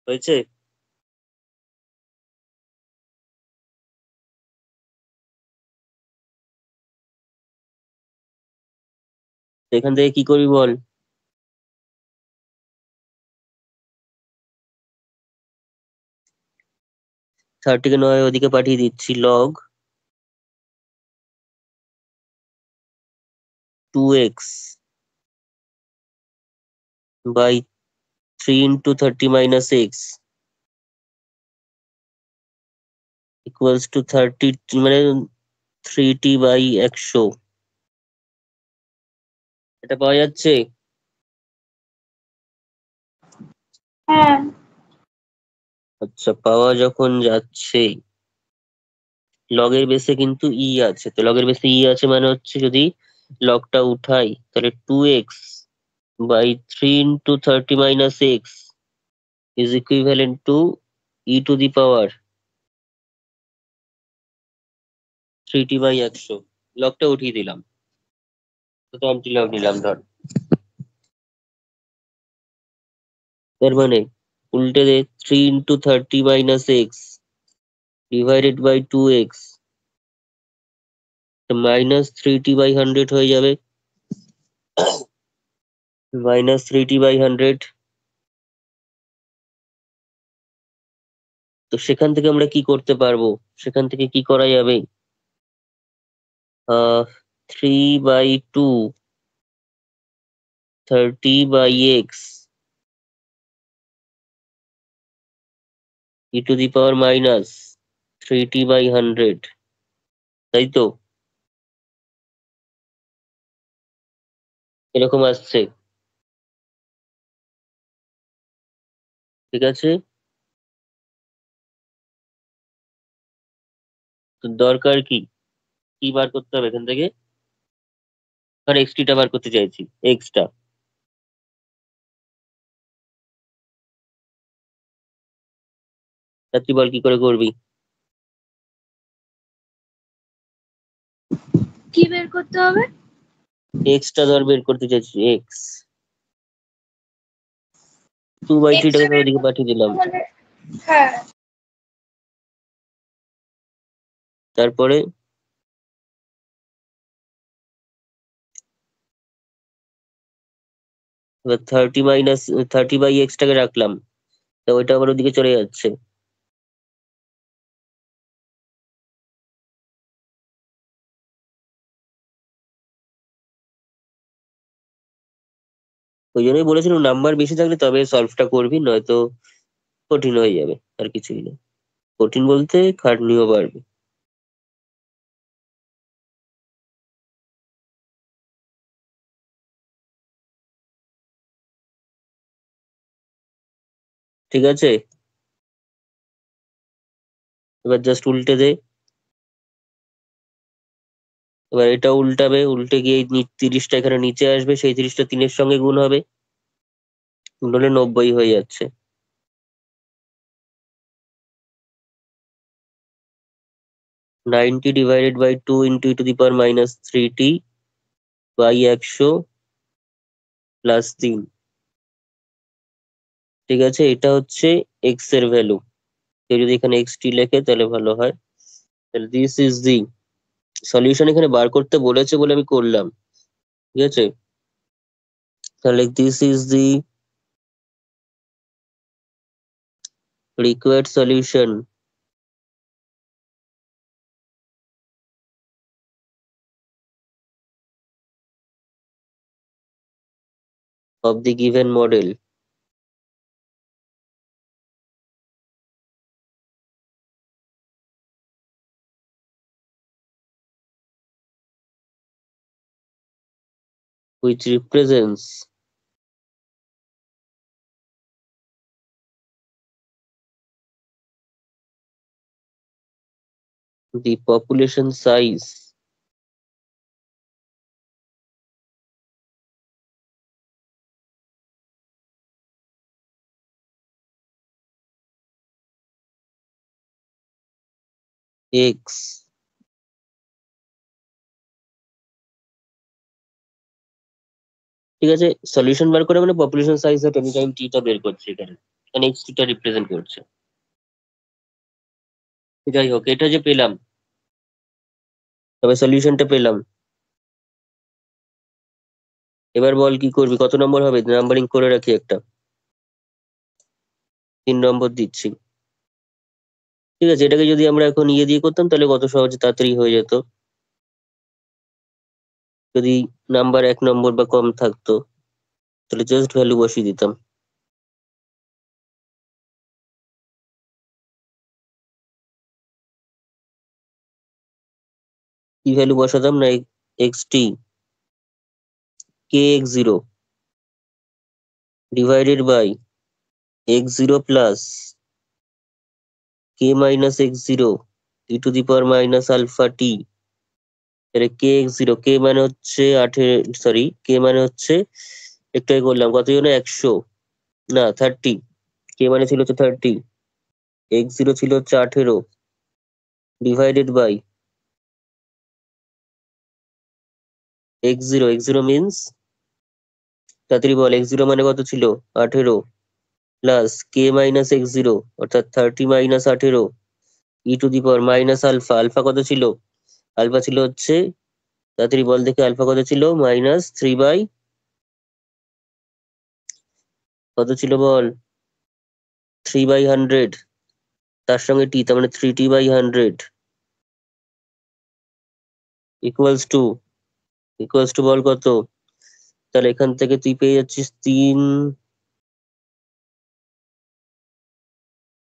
হয়েছে? এখান থেকে কি করবি বল? 30 কে 9 ওদিকে পাঠিয়ে দিচ্ছি, log 2x by 3 into 30 minus x equals to 30, মানে 3t বাই 100। এটা পাওয়া যাচ্ছে? হ্যাঁ। আচ্ছা, পাওয়া যখন যাচ্ছে, লগের বেসে কিন্তু ই আছে, তো লগের বেসে ই আছে মানে হচ্ছে যদি লগটা উঠাই তাহলে 2x by 3 into 30 minus x is equivalent to e to the power 3t by 100। লগটা উঠিয়ে দিলাম, তো এমটি লগ নিলাম ধর। তার মানে উল্টে দে 3 into 30 minus x divided by 2x, minus 3t by 100 হয়ে যাবে। মাইনাস 3t বাই 100, তো সেখান থেকে আমরা কি করতে পারবো? সেখান থেকে কি করা যাবে? 3/2 30 by x e to the power minus 3t by 100, তাই তো? এরকম আসছে, ঠিক আছে? তো দরকার কি, কি বার করতে হবে এখান থেকে? আর এক্সটিটা বার করতে চাইছি, এক্সটা। তা তুই বল কি করে করবি? কি বের করতে হবে? এক্সটা ধর বের করতে চাইছি, এক্স 2/3টাকে তো ওদিকে পাঠিয়ে দিলাম। মানে হ্যাঁ। তারপরে এবার 30 বাই এক্সটাকে রাখলাম, তো ওইটা আবার ওদিকে চলে যাচ্ছে। ওই জন্যই বলেছিলাম নাম্বার বেশি থাকলে তবে সলভটা করবি, নয়তো কঠিন হয়ে যাবে, আর কিছুই না। কঠিন বলতে খাটনিও বাড়বে। ঠিক আছে, এবার জাস্ট উল্টে দে। এবার এটা উল্টাবে, উল্টে গিয়ে এই 30টা এখানে নিচে আসবে, সেই 30টা 3-এর সঙ্গে গুণ হবে, গুণ হলে 90 হয়ে যাচ্ছে। 90 divided by 2 into E to the power minus 3t by 100 plus 3। ঠিক আছে, এটা হচ্ছে এক্স এর ভ্যালু। কেউ যদি এখানে এক্স টি লেখে তাহলে ভালো হয়। তাহলে দিস ইজ দি সলিউশন, এখানে বার করতে বলেছে বলে আমি করলাম, ঠিক আছে? তাহলে this is the required solution of the given model. which represents the population size x ঠিক আছে সলিউশন বার করে মানে population size at any time T টা বের করছে এখানে এখানে x টা রিপ্রেজেন্ট করছে যাই হোক এটা যে পেলাম তবে সলিউশনটা পেলাম এবার বল কি করবি কত নম্বর হবে নাম্বারিং করে রাখি একটা 3 নম্বর দিচ্ছি ঠিক আছে এটাকে যদি আমরা এখন ইয়ে দিয়ে করতাম তাহলে কত সহজে তাড়াতাড়ি হয়ে যেত যদি নাম্বার 1 নম্বর বা কম থাকতো তাহলে জাস্ট ভ্যালু বসিয়ে দিতাম কি ভ্যালু বসাতাম না xt kx0 divided by x0 plus k minus x0 e to the power minus alpha t তাহলে kx0 k মানে হচ্ছে 8 সরি k মানে হচ্ছে একটু আগে করলাম কত জন 100 না 30 k মানে ছিল হচ্ছে 30 x0 ছিল হচ্ছে 18 ডিভাইডেড বাই x0 মিন্স তাড়াতাড়ি বল x0 মানে কত ছিল 18 প্লাস k মাইনাস x0 অর্থাৎ 30 minus 18 E to the power minus alpha alpha কত ছিল আলফা ছিল হচ্ছে তাড়াতাড়ি বল দেখে আলফা কত ছিল মাইনাস 3 বাই কত ছিল বল 3 বাই 100 তার সঙ্গে টি তার মানে 3t বাই 100 ইকুয়ালস টু বল কত তাহলে এখান থেকে তুই পেয়ে যাচ্ছিস 3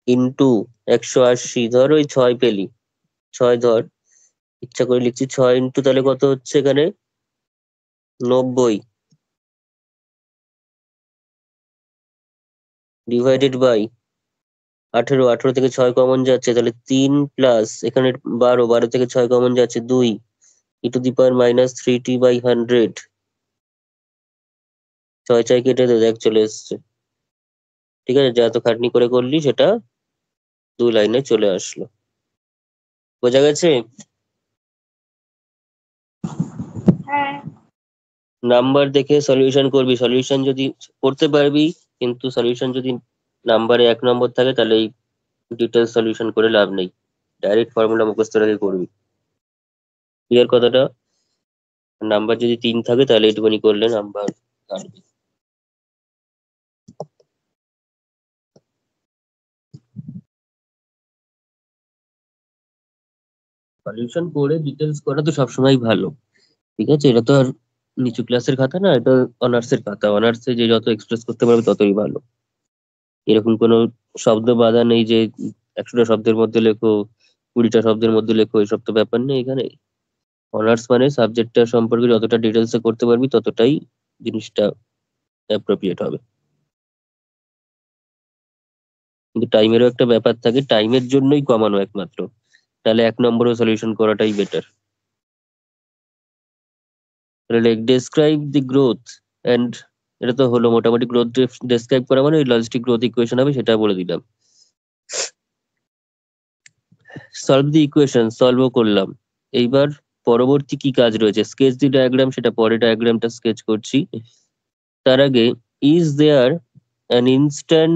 ইন্টু 180 ধর ওই 6 পেলি 6 ধর ইচ্ছা করে লিখছি 6 ইন্টু তাহলে কত হচ্ছে এখানে 90 ডিভাইডেড বাই 18 থেকে 6 কমন যাচ্ছে তাহলে 3 প্লাস এখানে 12 থেকে 6 কমন যাচ্ছে 2 e to the power minus 3t by 100 6 কেটে দে দেখ চলে এসছে ঠিক আছে যা তো খাটনি করে করলি সেটা 2 লাইনে চলে আসলো বোঝা গেছে হ্যাঁ নাম্বার দেখে সলিউশন করবি সলিউশন যদি করতে পারবি কিন্তু সলিউশন যদি নাম্বারে 1 নম্বর থাকে তাহলে এই ডিটেলস সলিউশন করে লাভ নেই ডাইরেক্ট ফর্মুলা মুখস্থ রেখে করবি ক্লিয়ার কথাটা নাম্বার যদি 3 থাকে তাহলে এইটুকুনি করলে নাম্বার কাটবে সলিউশন করে ডিটেলস করা তো সবসময় ভালো ঠিক আছে এটা তো আর নিচু ক্লাসের খাতা না এটা অনার্সের খাতা অনার্সে যে যত এক্সপ্রেস করতে পারবে ততই ভালো এরকম কোনো শব্দ বাধা নেই যে 100টা শব্দের মধ্যে লেখো 20টা শব্দের মধ্যে লেখো এসব তো ব্যাপার নেই এখানে অনার্স মানে সাবজেক্টটা সম্পর্কে যতটা ডিটেলসে করতে পারবি ততটাই জিনিসটা অ্যাপ্রোপ্রিয়েট হবে কিন্তু টাইমেরও একটা ব্যাপার থাকে টাইমের জন্যই কমানো একমাত্র তাহলে 1 নম্বরও সলিউশন করাটাই better like describe the growth and এটা তো হলো মোটামুটি গ্রোথ ডেসক্রাইব করা মানে ওই লজিস্টিক গ্রোথ ইকুয়েশন হবে সেটা বলে দিলাম সলভ দি ইকুয়েশন সলভও করলাম এইবার পরবর্তী কি কাজ রয়েছে স্কেচ দি ডায়াগ্রাম সেটা পরে ডায়াগ্রামটা স্কেচ করছি তার আগে is there an instant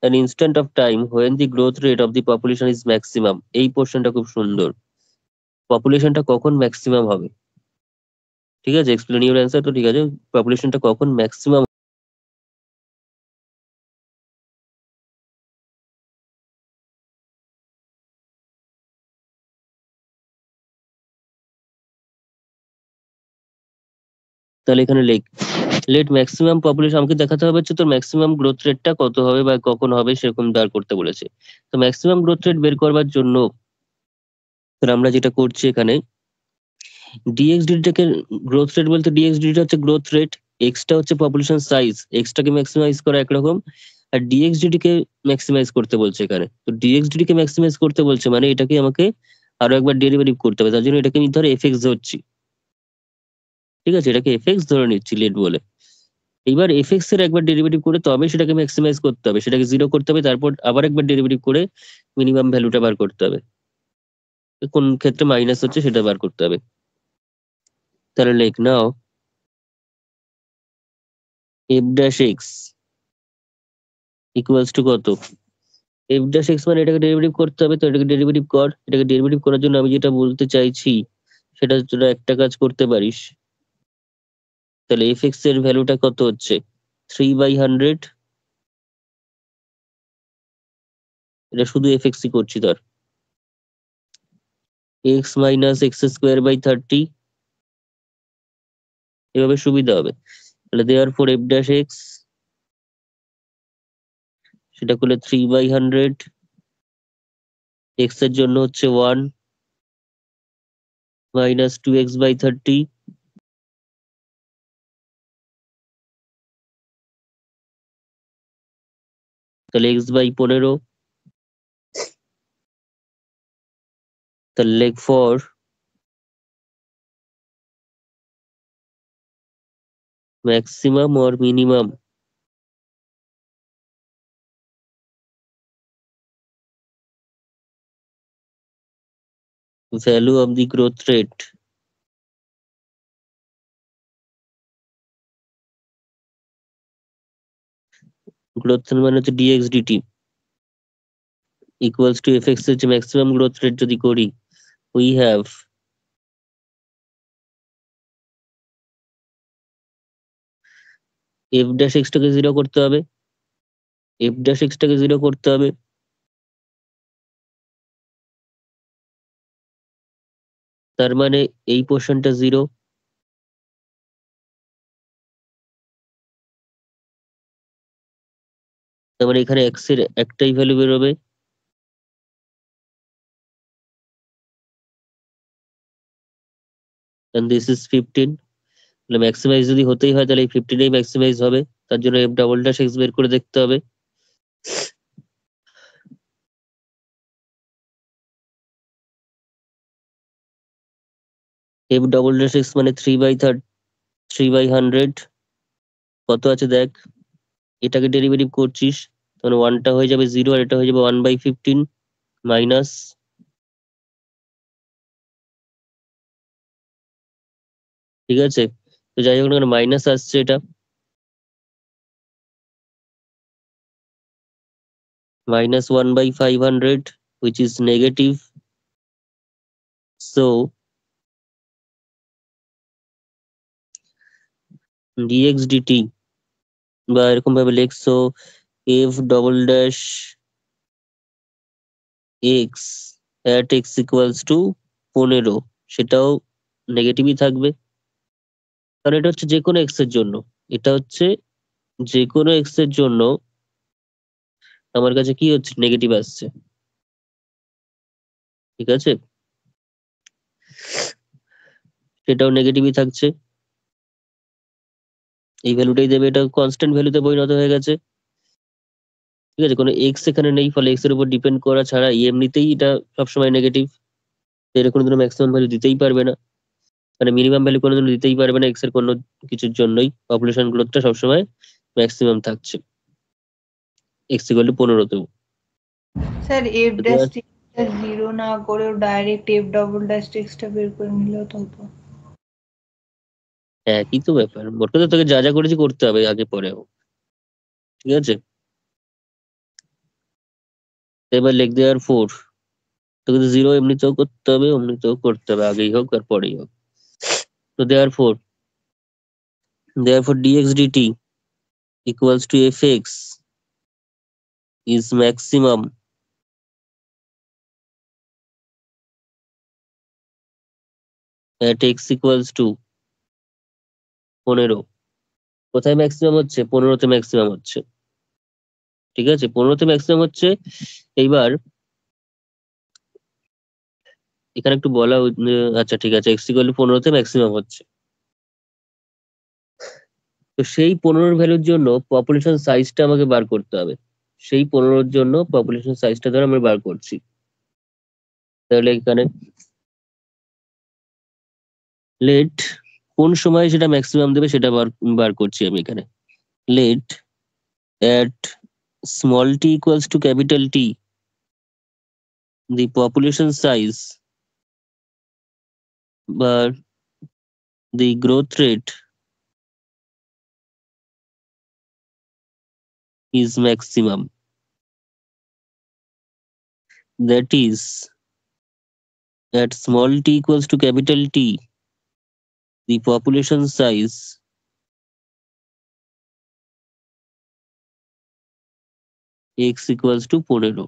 an instant of time when the growth rate of the population is maximum এই পোর্শনটা খুব সুন্দর পপুলেশনটা কখন ম্যাক্সিমাম হবে ঠিক আছে এক্সপ্লেন ইউর অ্যান্সার তো ঠিক আছে পপুলেশনটা কখন ম্যাক্সিমাম তাহলে এখানে লেট ম্যাক্সিমাম পপুলেশন আমাকে দেখাতে হবে হচ্ছে তোর ম্যাক্সিমাম গ্রোথ রেটটা কত হবে বা কখন হবে সেরকম দাঁড় করতে বলেছে তো ম্যাক্সিমাম গ্রোথ রেট বের করবার জন্য আমরা যেটা করছি এখানে ডিএক্সডিটাকে গ্রোথ রেট বলতে ডিএক্সডিটা হচ্ছে গ্রোথ রেট, এক্সটা হচ্ছে পপুলেশন সাইজ, এক্সটাকে ম্যাক্সিমাইজ করা একরকম, আর ডিএক্সডিটি কে ম্যাক্সিমাইজ করতে বলছে এখানে। তো ডিএক্সডিটি কে ম্যাক্সিমাইজ করতে বলছে মানে এটাকে আমাকে আরো একবার ডেরিভেটিভ করতে হবে, তার জন্য এটাকে আমি ধরে এফএক্স ধরছি। ঠিক আছে, এটাকে এফএক্স ধরে নিচ্ছি লেট বলে। এইবার এফএক্স এর একবার ডেরিভেটিভ করে তবে সেটাকে ম্যাক্সিমাইজ করতে হবে, সেটাকে 0 করতে হবে, তারপর আবার একবার ডেরিভেটিভ করে মিনিমাম ভ্যালুটা বার করতে হবে, কোন ক্ষেত্রে মাইনাস হচ্ছে সেটা বার করতে হবে। তাহলে লেখ নাও F dash X equals to কত, এফ ড্যাশ এক্স মানে এটাকে ডেরিভেটিভ করতে হবে, তো এটাকে ডেরিভেটিভ কর। এটাকে ডেরিভেটিভ করার জন্য আমি যেটা বলতে চাইছি সেটা তোরা একটা কাজ করতে পারিস। তাহলে এফ এক্স এর ভ্যালুটা কত হচ্ছে 3/100, এটা শুধু এফ এক্সই করছি ধর, X minus X square by 30, এভাবে সুবিধা হবে। তাহলে দেওয়ার ফোর এফ ড্যাশ এক্স, সেটা করলে 3/100, এক্স এর জন্য হচ্ছে 1 মাইনাস 2x/30, তাহলে x/15, তাহলে লেখ for maximum or minimum value of the growth rate growth rate মানে হচ্ছে dx/dt equals to fx এর যে ম্যাক্সিমাম গ্রোথ রেট যদি করি, we have f dash x টাকে 0 করতে হবে, f dash x টাকে 0 করতে হবে, তার মানে এই পোর্শনটা 0, তার মানে এখানে x এর একটাই ভ্যালু বেরোবে, and this is 15। তাহলে ম্যাক্সিমাইজ যদি হতেই হয় তাহলে এই 15 এই ম্যাক্সিমাইজ হবে, তার জন্য f ডাবল ড্যাশ x বের করে দেখতে হবে। f ডাবল ড্যাশ x মানে 3/100, কত আছে দেখ, এটাকে ডেরিভেটিভ করছিস, তাহলে 1টা হয়ে যাবে 0 আর এটা হয়ে যাবে 1/15 মাইনাস, ঠিক আছে। তো যাই হোক না মাইনাস আসছে, এটা minus 1/500 which is negative, so dx dt বা এরকম ভাবে লেখ, so f double dash x at x equals to 15, সেটাও নেগেটিভই থাকবে, কারণ এটা হচ্ছে যে কোনো x এর জন্য, এটা হচ্ছে যে কোনো x এর জন্য আমার কাছে কি হচ্ছে নেগেটিভ আসছে, ঠিক আছে, সেটাও নেগেটিভই থাকছে, এই ভ্যালুটাই দেবে, এটা কনস্ট্যান্ট ভ্যালুতে পরিণত হয়ে গেছে, ঠিক আছে, কোনো এক্স এখানে নেই, ফলে এক্স এর উপর ডিপেন্ড করা ছাড়া এমনিতেই এটা সবসময় নেগেটিভ, এর কোনো ম্যাক্সিমাম ভ্যালু দিতেই পারবে না, মানে মিনিমাম ভ্যালু কোনো দিতেই পারবে না এক্স এর কোনো কিছুর জন্যই, পপুলেশন গ্রোথটা সবসময় ম্যাক্সিমাম থাকছে এক্স ইকুয়াল টু 15তেও। স্যার এফ ড্যাশ টা 0 না করে ডাইরেক্ট এফ ডাবল ড্যাশ টা বের করে নিলেও তো হতো। একই তো ব্যাপার, মোট কথা তোকে যা যা করেছি করতে হবে আগে পরেও, ঠিক আছে। এবার লিখ দেওয়ার 4, তোকে তো 0 এমনিতেও করতে হবে এমনিতেও করতে হবে, আগেই হোক আর পরেই হোক। তো therefore dx dt equals to fx is maximum at x equals to 15, কোথায় ম্যাক্সিমাম হচ্ছে 15তে ম্যাক্সিমাম হচ্ছে, ঠিক আছে, 15তে ম্যাক্সিমাম হচ্ছে। এইবার এখানে একটু বলা আচ্ছা ঠিক আছে, এক্স ইকুয়াল টু 15 তে ম্যাক্সিমাম হচ্ছে। তো সেই 15 ভ্যালুর জন্য পপুলেশন সাইজটা আমাকে বার করতে হবে। সেই 15 জন্য পপুলেশন সাইজটা ধরে আমরা বার করছি। তাহলে এখানে লেট কোন সময় সেটা ম্যাক্সিমাম দেবে সেটা বার করছি আমি এখানে। Let at small t equals to capital T, the population size but the growth rate is maximum. That is, at small t equals to capital T, the population size x equals to 15.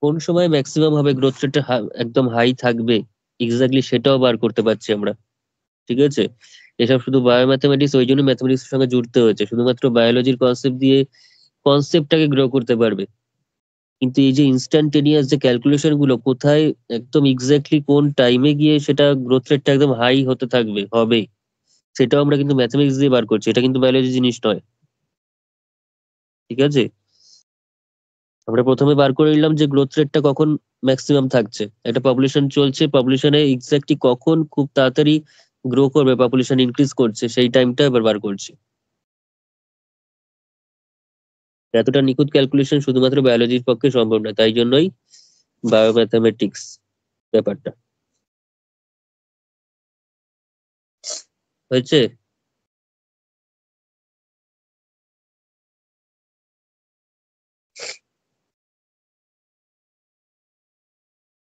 কোন সময় maximum হবে, growth রেটটা একদম high থাকবে, exactly সেটাও বার করতে পারছি আমরা। ঠিক আছে, এসব শুধু বায়োম্যাথমেটিক্স, ওই জন্য ম্যাথমেটিক্স সঙ্গে জুড়তে হয়েছে, শুধুমাত্র বায়োলজির কনসেপ্ট দিয়ে কনসেপ্টটাকে গ্রো করতে পারবে। কিন্তু এই যে ইনস্ট্যান্টেনিয়াস যে ক্যালকুলেশন গুলো কোথায় একদম এক্স্যাক্টলি কোন টাইমে গিয়ে সেটা গ্রোথ রেটটা একদম হাই হতে থাকবে হবে, সেটাও আমরা কিন্তু ম্যাথমেটিক্স দিয়ে বার করছি, এটা কিন্তু বায়োলজি জিনিস নয়। ঠিক আছে, আমরা প্রথমে বার করে নিলাম যে গ্রোথ রেটটা কখন ম্যাক্সিমাম থাকছে, একটা পপুলেশন চলছে, পপুলেশনে এক্স্যাক্টলি কখন খুব তাড়াতাড়ি গ্রো করবে, পপুলেশন ইনক্রিজ করছে, সেই টাইমটা এবার বার করছি। এতটা নিখুঁত ক্যালকুলেশন শুধুমাত্র বায়োলজির পক্ষে সম্ভব না, তাই জন্যই বায়োম্যাথমেটিক্স ব্যাপারটা হয়েছে।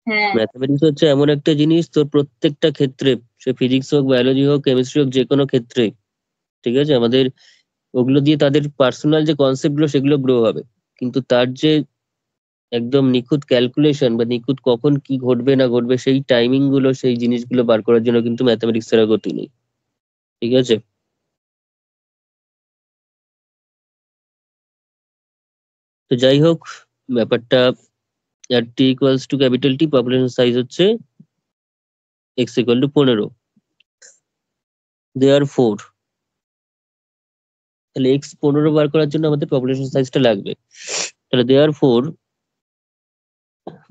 হ্যাঁ ম্যাথমেটিক্স হচ্ছে এমন একটা জিনিস, তোর প্রত্যেকটা ক্ষেত্রে, সে ফিজিক্স হোক, বায়োলজি হোক, কেমিস্ট্রি হোক, যে কোনো ক্ষেত্রে, ঠিক আছে, আমাদের ওগুলো দিয়ে তাদের পার্সোনাল যে কনসেপ্ট গুলো সেগুলো গ্রো হবে, কিন্তু তার যে একদম নিখুঁত ক্যালকুলেশন বা নিখুঁত কখন কি ঘটবে না ঘটবে সেই টাইমিং গুলো, সেই জিনিসগুলো বার করার জন্য কিন্তু ম্যাথমেটিক্স ছাড়া গতি নেই। ঠিক আছে, তো যাই হোক, ব্যাপারটা আর T equals to capital T, population size হচ্ছে X equal to 15, therefore, তাহলে এক্স 15 বার করার জন্য আমাদের পপুলেশন সাইজটা লাগবে। তাহলে দেয়ার ফোর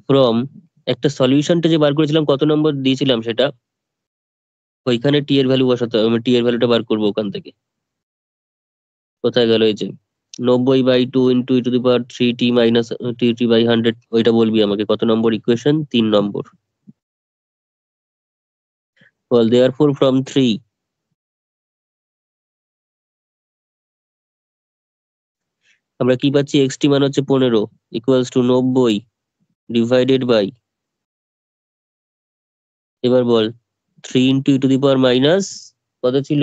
ফ্রম, একটা সলিউশনটা যে বার করেছিলাম কত নম্বর দিয়েছিলাম সেটা, ওইখানে টি এর ভ্যালু বসাতে হবে, আমি টি এর ভ্যালুটা বার করবো ওখান থেকে। কোথায় গেল এই যে 90/2 into E to the power 3t minus T by 100, ওইটা বলবি আমাকে কত নম্বর ইকুয়েশন, 3 নম্বর। বল দেয়ারফর ফ্রম 3, আমরা কি পাচ্ছি, এক্সটি মান হচ্ছে 15 ইকুয়ালস টু 90 ডিভাইডেড বাই, এবার বল 3 into E to the power minus কত ছিল,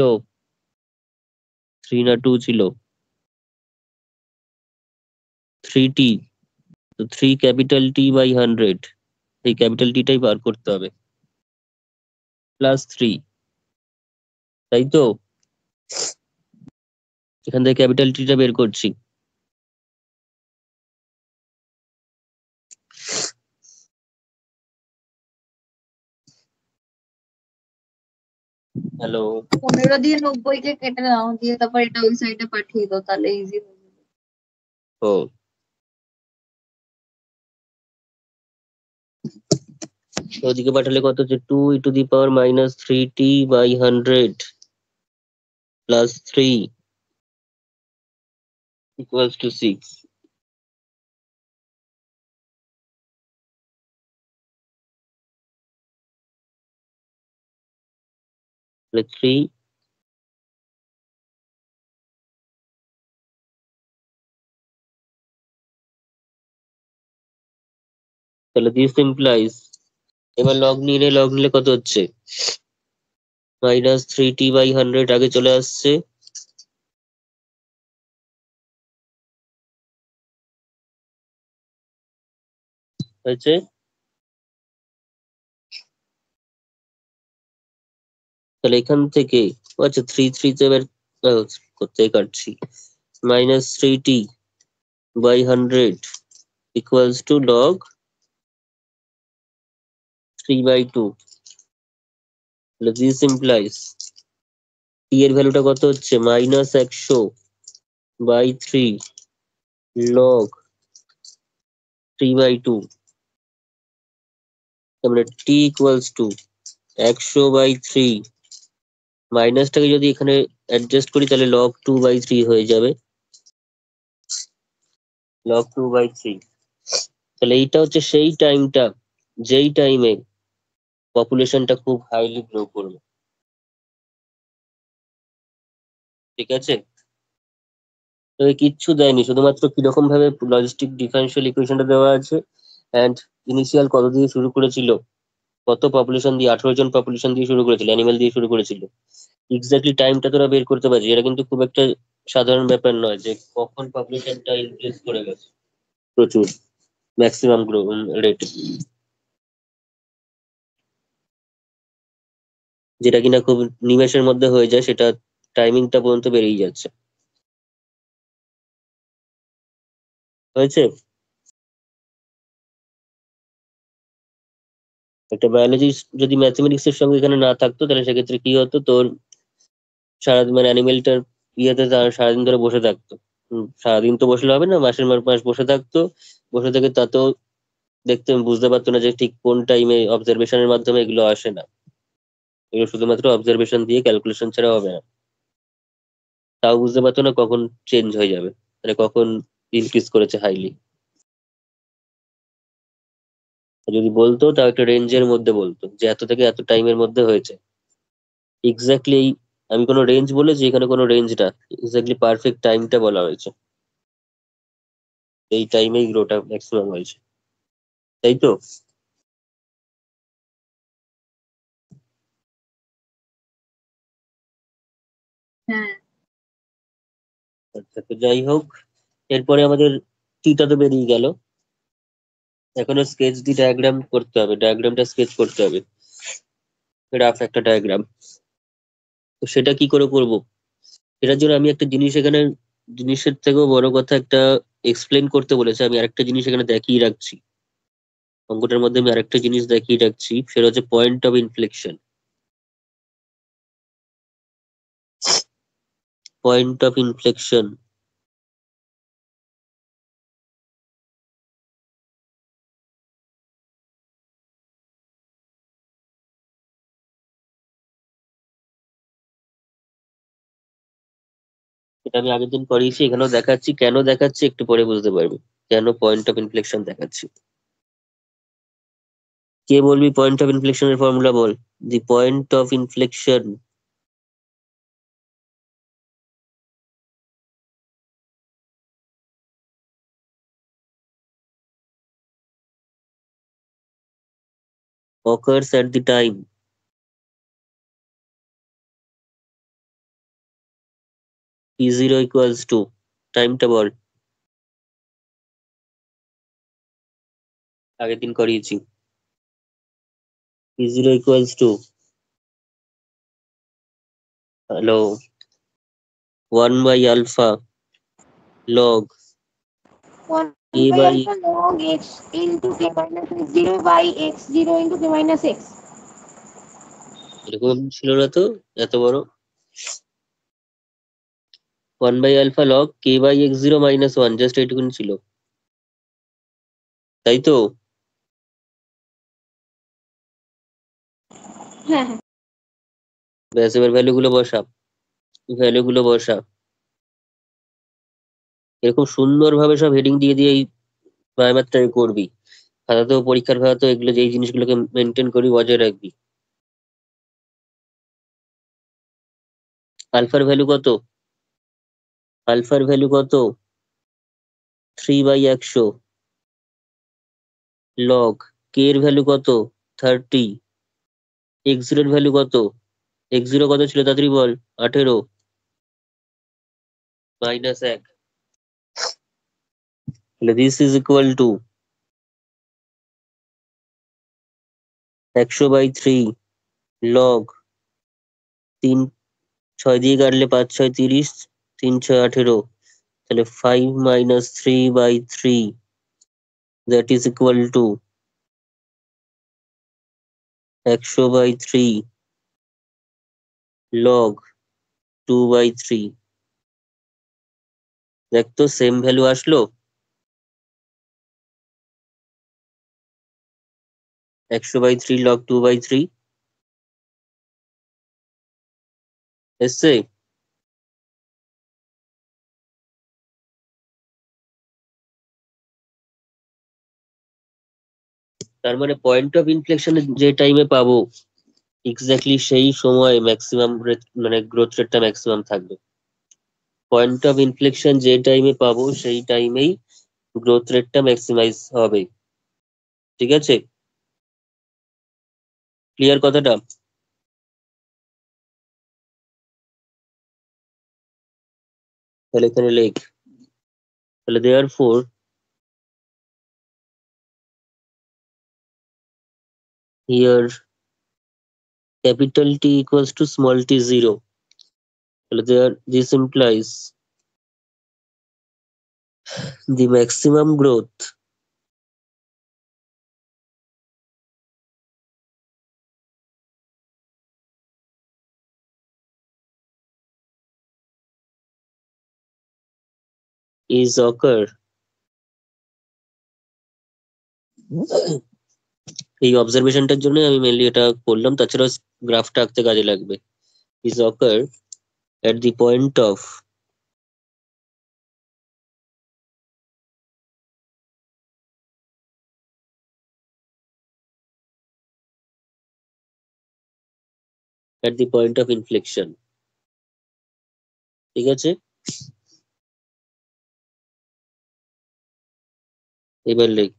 3 না 2 ছিল, 3t, তো 3 ক্যাপিটাল টি বাই 100, এই ক্যাপিটাল টিটাই বার করতে হবে, প্লাস 3, তাই তো, এখান থেকে ক্যাপিটাল টিটা বের করছি। হ্যালো, 15 দিয়ে 90 কে কেটে নাও, দিয়ে তারপর এটা ওই সাইডে পাঠিয়ে দাও, তাহলে ইজি হয়ে যাবে। ও ওদিকে পাঠালে কত হচ্ছে, 2 e to the power minus 3t by 100 plus 3 equals to 6, তাহলে 3, তাহলে দিস ইমপ্লাইজ, এবার লগ নিলে কত হচ্ছে, -3t/100 আগে চলে আসছে, হয়েছে। তাহলে এখান থেকে আচ্ছা 3 তে এবার কোথায় কাটছি, -3t/100 equals to log 3/2, this implies t এর ভ্যালুটা কত হচ্ছে -100/3 log 3/2, তারপরে t equals to 100/3, মাইনাসটাকে যদি এখানে অ্যাডজাস্ট করি তাহলে log 2/3 হয়ে যাবে, log 2/3। তাহলে এইটা হচ্ছে সেই টাইমটা যেই টাইমে পপুলেশনটা খুব হাইলি গ্রো করবে, ঠিক আছে? তো কিচ্ছু দেয়নি, শুধুমাত্র কিরকম ভাবে লজিস্টিক ডিফারেনশিয়াল ইকুয়েশনটা দেওয়া আছে, অ্যান্ড ইনিশিয়াল কত দিয়ে শুরু করেছিল, কত পপুলেশন দিয়ে, 18 জন পপুলেশন দিয়ে শুরু করেছিল, অ্যানিমেল দিয়ে শুরু করেছিল, এক্স্যাক্টলি টাইমটা তোরা বের করতে পারছিস। এটা কিন্তু খুব একটা সাধারণ ব্যাপার নয় যে কখন পপুলেশনটা ইনক্রিজ করে গেছে প্রচুর, ম্যাক্সিমাম গ্রো রেট, যেটা কিনা খুব নিমেষের মধ্যে হয়ে যায়, সেটা টাইমিংটা পর্যন্ত বেরিয়ে যাচ্ছে। হয়েছে? একটা বায়োলজি যদি ম্যাথমেটিক্স এর সঙ্গে এখানে না থাকতো তাহলে সেক্ষেত্রে কি হতো, তোর সারাদিন মানে অ্যানিমেলটার ইয়েতে তার সারাদিন ধরে বসে থাকতো। সারাদিন তো বসলে হবে না, মাসের মাস বসে থাকতো, বসে থেকে তাতেও দেখতে বুঝতে পারতো না যে ঠিক কোন টাইমে, অবজারভেশনের মাধ্যমে এগুলো আসে না, এগুলো শুধুমাত্র অবজারভেশন দিয়ে ক্যালকুলেশন ছাড়া হবে না। তাও বুঝতে পারতো না কখন চেঞ্জ হয়ে যাবে, মানে কখন ইনক্রিজ করেছে হাইলি। যদি বলতো তাও একটা রেঞ্জের মধ্যে বলতো যে এত থেকে এত টাইমের মধ্যে হয়েছে। এক্স্যাক্টলি আমি কোনো রেঞ্জ বলেছি? এখানে কোনো রেঞ্জ না, এক্স্যাক্টলি পারফেক্ট টাইমটা বলা হয়েছে, এই টাইমেই গ্রোটা ম্যাক্সিমাম হয়েছে, তাই তো? হ্যাঁ। আচ্ছা, তো যাই হোক, এরপরে আমাদের টিটা তো বেরিয়ে গেল, এখনো স্কেচ দি ডায়াগ্রাম করতে হবে, ডায়াগ্রামটা স্কেচ করতে হবে, রাফ একটা ডায়াগ্রাম। তো সেটা কি করে করব? এটার জন্য আমি একটা জিনিস এখানে, জিনিসের থেকেও বড় কথা একটা এক্সপ্লেন করতে বলেছে, আমি আরেকটা জিনিস এখানে দেখিয়ে রাখছি, অঙ্কটার মধ্যে আমি আরেকটা জিনিস দেখিয়ে রাখছি, সেটা হচ্ছে point of inflection. Point of inflection, এটা আমি আগের দিন করিয়েছি, এখানেও দেখাচ্ছি, কেন দেখাচ্ছি একটু পরে বুঝতে পারবি কেন পয়েন্ট অফ ইনফ্লেকশন দেখাচ্ছি। কে বলবি পয়েন্ট অফ ইনফ্লেকশনের ফর্মুলা বল, the point of inflection occurs at the time t0 equals to, টাইমটা বল, আগের দিন করিয়েছি, t0 equals to, hello, 1/alpha log 1 a by by, alpha log x into k minus x 0 by x 0 into k minus x. এরকম ছিল না তো এত বড়, 1/alpha log k/x0 minus 1, just এইটুকুনি ছিল, তাই তো? হ্যাঁ হ্যাঁ। ব্যাস, এবার ভ্যালুগুলো বসা, ভ্যালুগুলো বসা, এরকম সুন্দরভাবে সব হেডিং দিয়ে দিয়ে এই বায়োমেট্রি করবি, খাতাতেও পরীক্ষার খাতাতেও এগুলো, যেই জিনিসগুলোকে মেনটেন করি বজায় রাখবি। আলফার ভ্যালু কত? আলফার ভ্যালু কত? 3/100 লগ কে এর ভ্যালু কত? 30, x0 এর ভ্যালু কত? x0 কত ছিল তাড়াতাড়ি বল, 18 -1, তাহলে this is equal to 100/3 log 3, 6 দিয়ে কাটলে 5 6 30, 3 6 18, তাহলে 5 - 3/3, that is equal to 100/3 log 2/3। দেখ তো সেম ভ্যালু আসলো। 100/3 log 2/3 এসছে। তার মানে পয়েন্ট অফ ইনফ্লেকশন যে টাইমে পাবো এক্স্যাক্টলি সেই সময় ম্যাক্সিমাম মানে গ্রোথ রেটটা ম্যাক্সিমাম থাকবে। পয়েন্ট অফ ইনফ্লেকশন যে টাইমে পাবো সেই টাইমেই গ্রোথ রেটটা ম্যাক্সিমাইজ হবে। ঠিক আছে, ক্লিয়ার কথাটা? তাহলে এখানে লেখ, তাহলে therefore here capital T equals to small t 0। তাহলে this implies the maximum growth is occur এই অবজারভেশনটার জন্য আমি মেনলি এটা করলাম, তাছাড়া গ্রাফটা আঁকতে কাজে লাগবে। is occur at the point of inflection। ঠিক আছে, এবার লেখ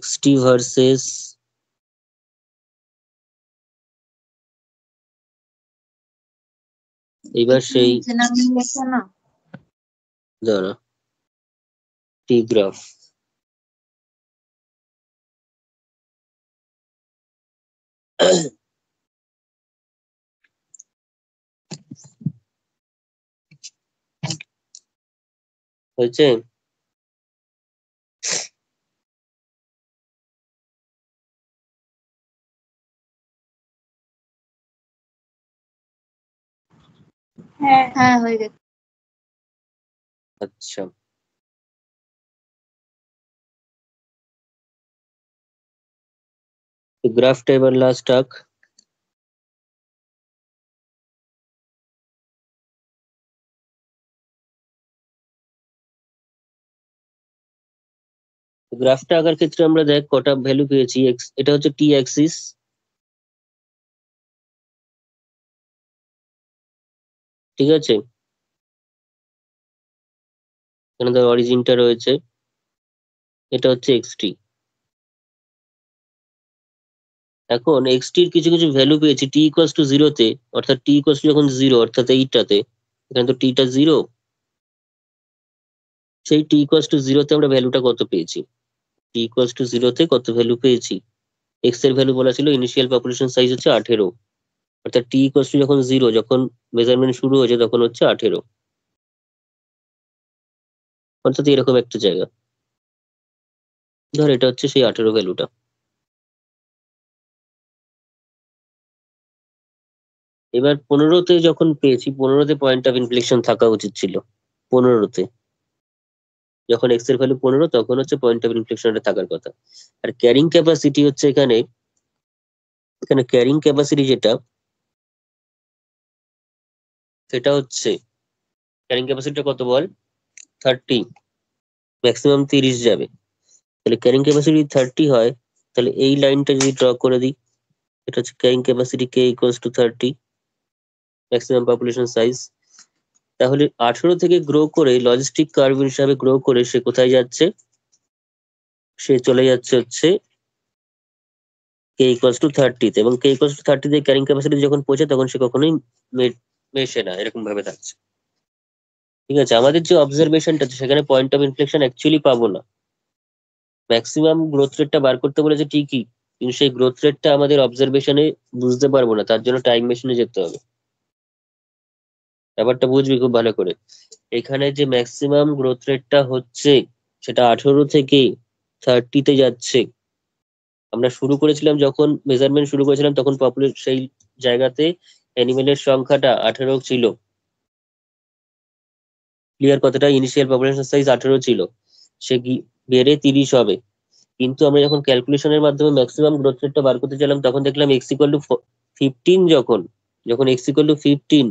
xt ভার্সেস এবার সেই নিচে নামিয়ে লেখো না। দাঁড়া টি গ্রাফ। হয়েছে? হ্যাঁ হ্যাঁ হয়ে গেছে। আচ্ছা, গ্রাফটা এবার লাস্ট আঁক। গ্রাফটা আঁকার ক্ষেত্রে আমরা দেখ কটা ভ্যালু পেয়েছি। এটা হচ্ছে টি অ্যাক্সিস, ঠিক আছে? এখানে ধর অরিজিনটা রয়েছে, এটা হচ্ছে এক্সটি। এখন এক্সটির কিছু কিছু ভ্যালু পেয়েছি টি ইকুয়ালস টু 0-তে, অর্থাৎ টি ইকুয়ালস টু যখন 0 অর্থাৎ এইটাতে, এখানে তো টিটা 0, সেই টি ইকুয়ালস টু 0-তে আমরা ভ্যালুটা কত পেয়েছি? টি ইকুয়ালস টু 0-তে কত ভ্যালু পেয়েছি? এক্স এর ভ্যালু বলা ছিল ইনিশিয়াল পপুলেশন সাইজ হচ্ছে 18, অর্থাৎ টি ইকুয়ালস টু যখন 0, যখন মেজারমেন্ট শুরু হয়েছে তখন হচ্ছে 18, অর্থাৎ এরকম একটা জায়গা। ধর এটা হচ্ছে সেই 18 ভ্যালুটা। এবার 15-তে যখন পেয়েছি, 15-তে পয়েন্ট অফ ইনফ্লেকশন থাকা উচিত ছিল। 15-তে যখন এক্স এর ভ্যালু 15, তখন হচ্ছে পয়েন্ট অফ ইনফ্লেকশনটা থাকার কথা। আর ক্যারিং ক্যাপাসিটি হচ্ছে এখানে এখানে ক্যারিং ক্যাপাসিটি যেটা, সেটা হচ্ছে ক্যারিং ক্যাপাসিটিটা কত বল? 30, ম্যাক্সিমাম 30 যাবে। তাহলে ক্যারিং ক্যাপাসিটি 30 হয়, তাহলে এই লাইনটা যদি ড্র করে দিই, এটা হচ্ছে ক্যারিং ক্যাপাসিটি কে equals two 30 maximum population size. তাহলে 18 থেকে গ্রো করে লজিস্টিক কার্ভ হিসাবে গ্রো করে সে কোথায় যাচ্ছে? সে চলে যাচ্ছে হচ্ছে কে ইকুয়ালস টু 30-তে, এবং কে ইকুয়ালস টু 30-তে ক্যারিং ক্যাপাসিটি যখন পৌঁছে তখন সে কখনোই মেশে না, এরকম ভাবে থাকছে। ঠিক আছে, আমাদের যে অবজারভেশনটা সেখানে পয়েন্ট অফ ইনফ্লেকশন অ্যাকচুয়ালি পাবো না। ম্যাক্সিমাম গ্রোথ রেটটা বার করতে বলেছে ঠিকই, কিন্তু সেই গ্রোথ রেটটা আমাদের অবজারভেশনে বুঝতে পারবো না, তার জন্য টাইম মেশিনে যেতে হবে। ব্যাপারটা বুঝবি খুব ভালো করে। এখানে যে ম্যাক্সিমাম গ্রোথ রেটটা হচ্ছে সেটা 18 থেকে 30-তে যাচ্ছে। আমরা শুরু করেছিলাম যখন মেজারমেন্ট শুরু করেছিলাম তখন পপুলেশন সেই জায়গাতে অ্যানিমেলের সংখ্যাটা 18 ছিল। ক্লিয়ার কথাটা? ইনিশিয়াল পপুলেশন সাইজ 18 ছিল, সে বেড়ে 30 হবে। কিন্তু আমরা যখন ক্যালকুলেশনের মাধ্যমে ম্যাক্সিমাম গ্রোথ রেটটা বার করতে চাইলাম তখন দেখলাম এক্স ইকুয়াল টু 15, যখন যখন এক্স ইকুয়াল টু 15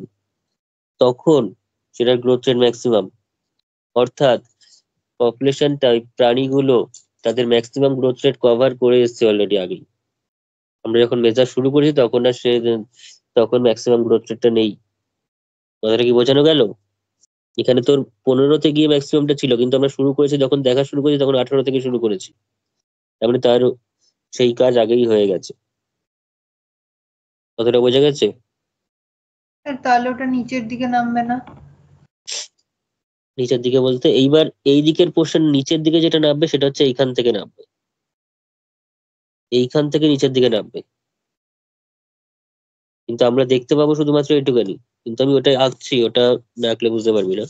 তখন সেটার গ্রোথ রেট ম্যাক্সিমাম। অর্থাৎ পপুলেশন টাইপ প্রাণীগুলো তাদের ম্যাক্সিমাম গ্রোথ রেট কভার করে এসছে অলরেডি আগেই। আমরা যখন মেজার শুরু করেছি তখন আর সে তখন ম্যাক্সিমাম গ্রোথ রেটটা নেই। কথাটা কি বোঝানো গেল? এখানে তোর 15-তে গিয়ে ম্যাক্সিমামটা ছিল, কিন্তু আমরা শুরু করেছি যখন দেখা শুরু করেছি তখন 18 থেকে শুরু করেছি। তার মানে তার সেই কাজ আগেই হয়ে গেছে। কথাটা বোঝা গেছে? তাহলে ওটা নিচের দিকে নামবে না? নিচের দিকে বলতে এইবার এই দিকের পোর্শন নিচের দিকে যেটা নামবে সেটা হচ্ছে এইখান থেকে নামবে, এইখান থেকে নিচের দিকে নামবে। কিন্তু আমরা দেখতে পাবো শুধুমাত্র এইটুকানি, কিন্তু আমি ওটাই আঁকছি, ওটা না আঁকলে বুঝতে পারবি না।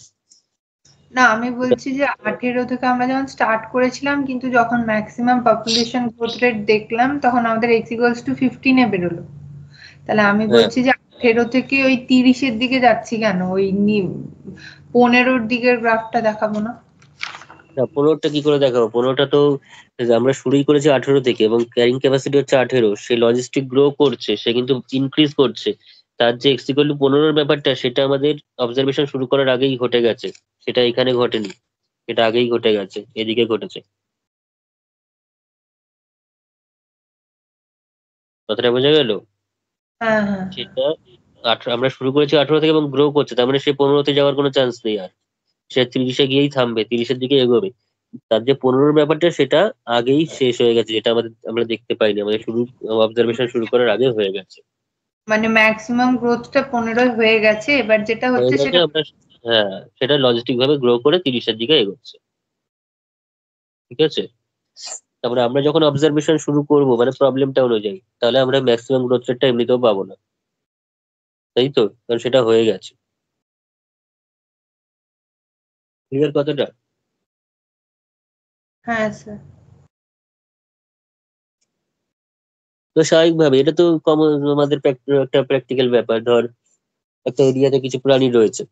না, আমি বলছি যে 18 থেকে আমরা যখন স্টার্ট করেছিলাম কিন্তু যখন ম্যাক্সিমাম পপুলেশন গ্রোথ রেট দেখলাম তখন আমাদের x ইকুয়ালস টু 15 এ বেরোলো। তাহলে আমি হ্যাঁ, বলছি যে 18 থেকে ওই 30-এর দিকে যাচ্ছি কেন? ওই 15-র দিকের গ্রাফটা দেখাবো না? না 15টা কি করে দেখাবো? 15টা তো আমরা শুরুই করেছি 18 থেকে এবং ক্যারিং ক্যাপাসিটি হচ্ছে 18। সে লজিস্টিক গ্রো করছে, সে কিন্তু ইনক্রিজ করছে। তার যে এক্স ইকুয়াল টু 15-র ব্যাপারটা সেটা আমাদের অবজারভেশন শুরু করার আগেই ঘটে গেছে, সেটা এখানে ঘটেনি, এটা আগেই ঘটে গেছে, এদিকে ঘটেছে। কথাটা বোঝা গেল? হ্যাঁ, হ্যাঁ, হ্যাঁ। সেটা আমরা শুরু করেছি 18 থেকে এবং গ্রো করছে, তার মানে সে 15-তে যাওয়ার কোনো চান্স নেই আর। সে 30-এ গিয়েই থামবে, 30-এর দিকে এগোবে। তার যে 15-র ব্যাপারটা সেটা আগেই শেষ হয়ে গেছে, যেটা আমরা দেখতে পাইনি, আমাদের শুরু অবজারভেশন শুরু করার আগে হয়ে গেছে। মানে ম্যাক্সিমাম গ্রোথটা 15 হয়ে গেছে, এবার যেটা হয়ে হচ্ছে গেছে সেটা। আমরা, হ্যাঁ, সেটা লজিস্টিক ভাবে গ্রো করে 30-এর দিকে এগোচ্ছে। ঠিক আছে? তারপরে আমরা যখন অবজারভেশন শুরু করব মানে প্রবলেমটা অনুযায়ী, তাহলে আমরা ম্যাক্সিমাম গ্রোথ রেটটা এমনিতেও পাবো না, তাই তো? কারণ সেটা হয়ে গেছে। ক্লিয়ার কথাটা? হ্যাঁ স্যার। তো স্বাভাবিকভাবে এটা তো কমন, আমাদের একটা প্র্যাকটিক্যাল ব্যাপার। ধর একটা এরিয়াতে কিছু প্রাণী রয়েছে,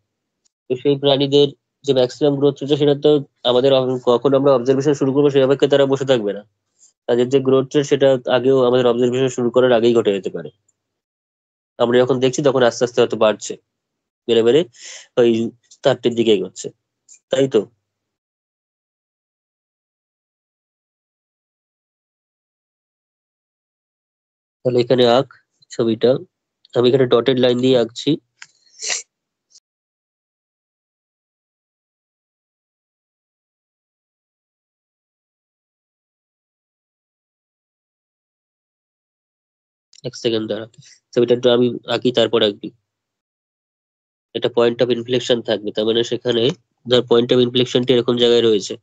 তো সেই প্রাণীদের যে ম্যাক্সিমাম গ্রোথ রেট সেটা তো আমাদের কখন আমরা অবজারভেশন শুরু করবো সেই অপেক্ষায় তারা বসে থাকবে না। তাদের যে গ্রোথ রেট সেটা আগেও আমাদের অবজারভেশন শুরু করার আগেই ঘটে যেতে পারে। আমরা যখন দেখছি তখন আস্তে আস্তে হয়তো বাড়ছে, বেড়ে বেড়ে ওই 30-এর দিকে এগোচ্ছে, তাই তো? তাহলে এখানে আঁক ছবিটা, আমি এখানে ডটেড লাইন দিয়ে আঁকছি। এক সেকেন্ড দাঁড়া, ছবিটা একটু আমি আঁকি তারপর আঁকবি। এটা পয়েন্ট অফ ইনফ্লেকশন থাকবে, তার মানে সেখানে ধর পয়েন্ট অফ ইনফ্লেকশনটা এরকম জায়গায় রয়েছে।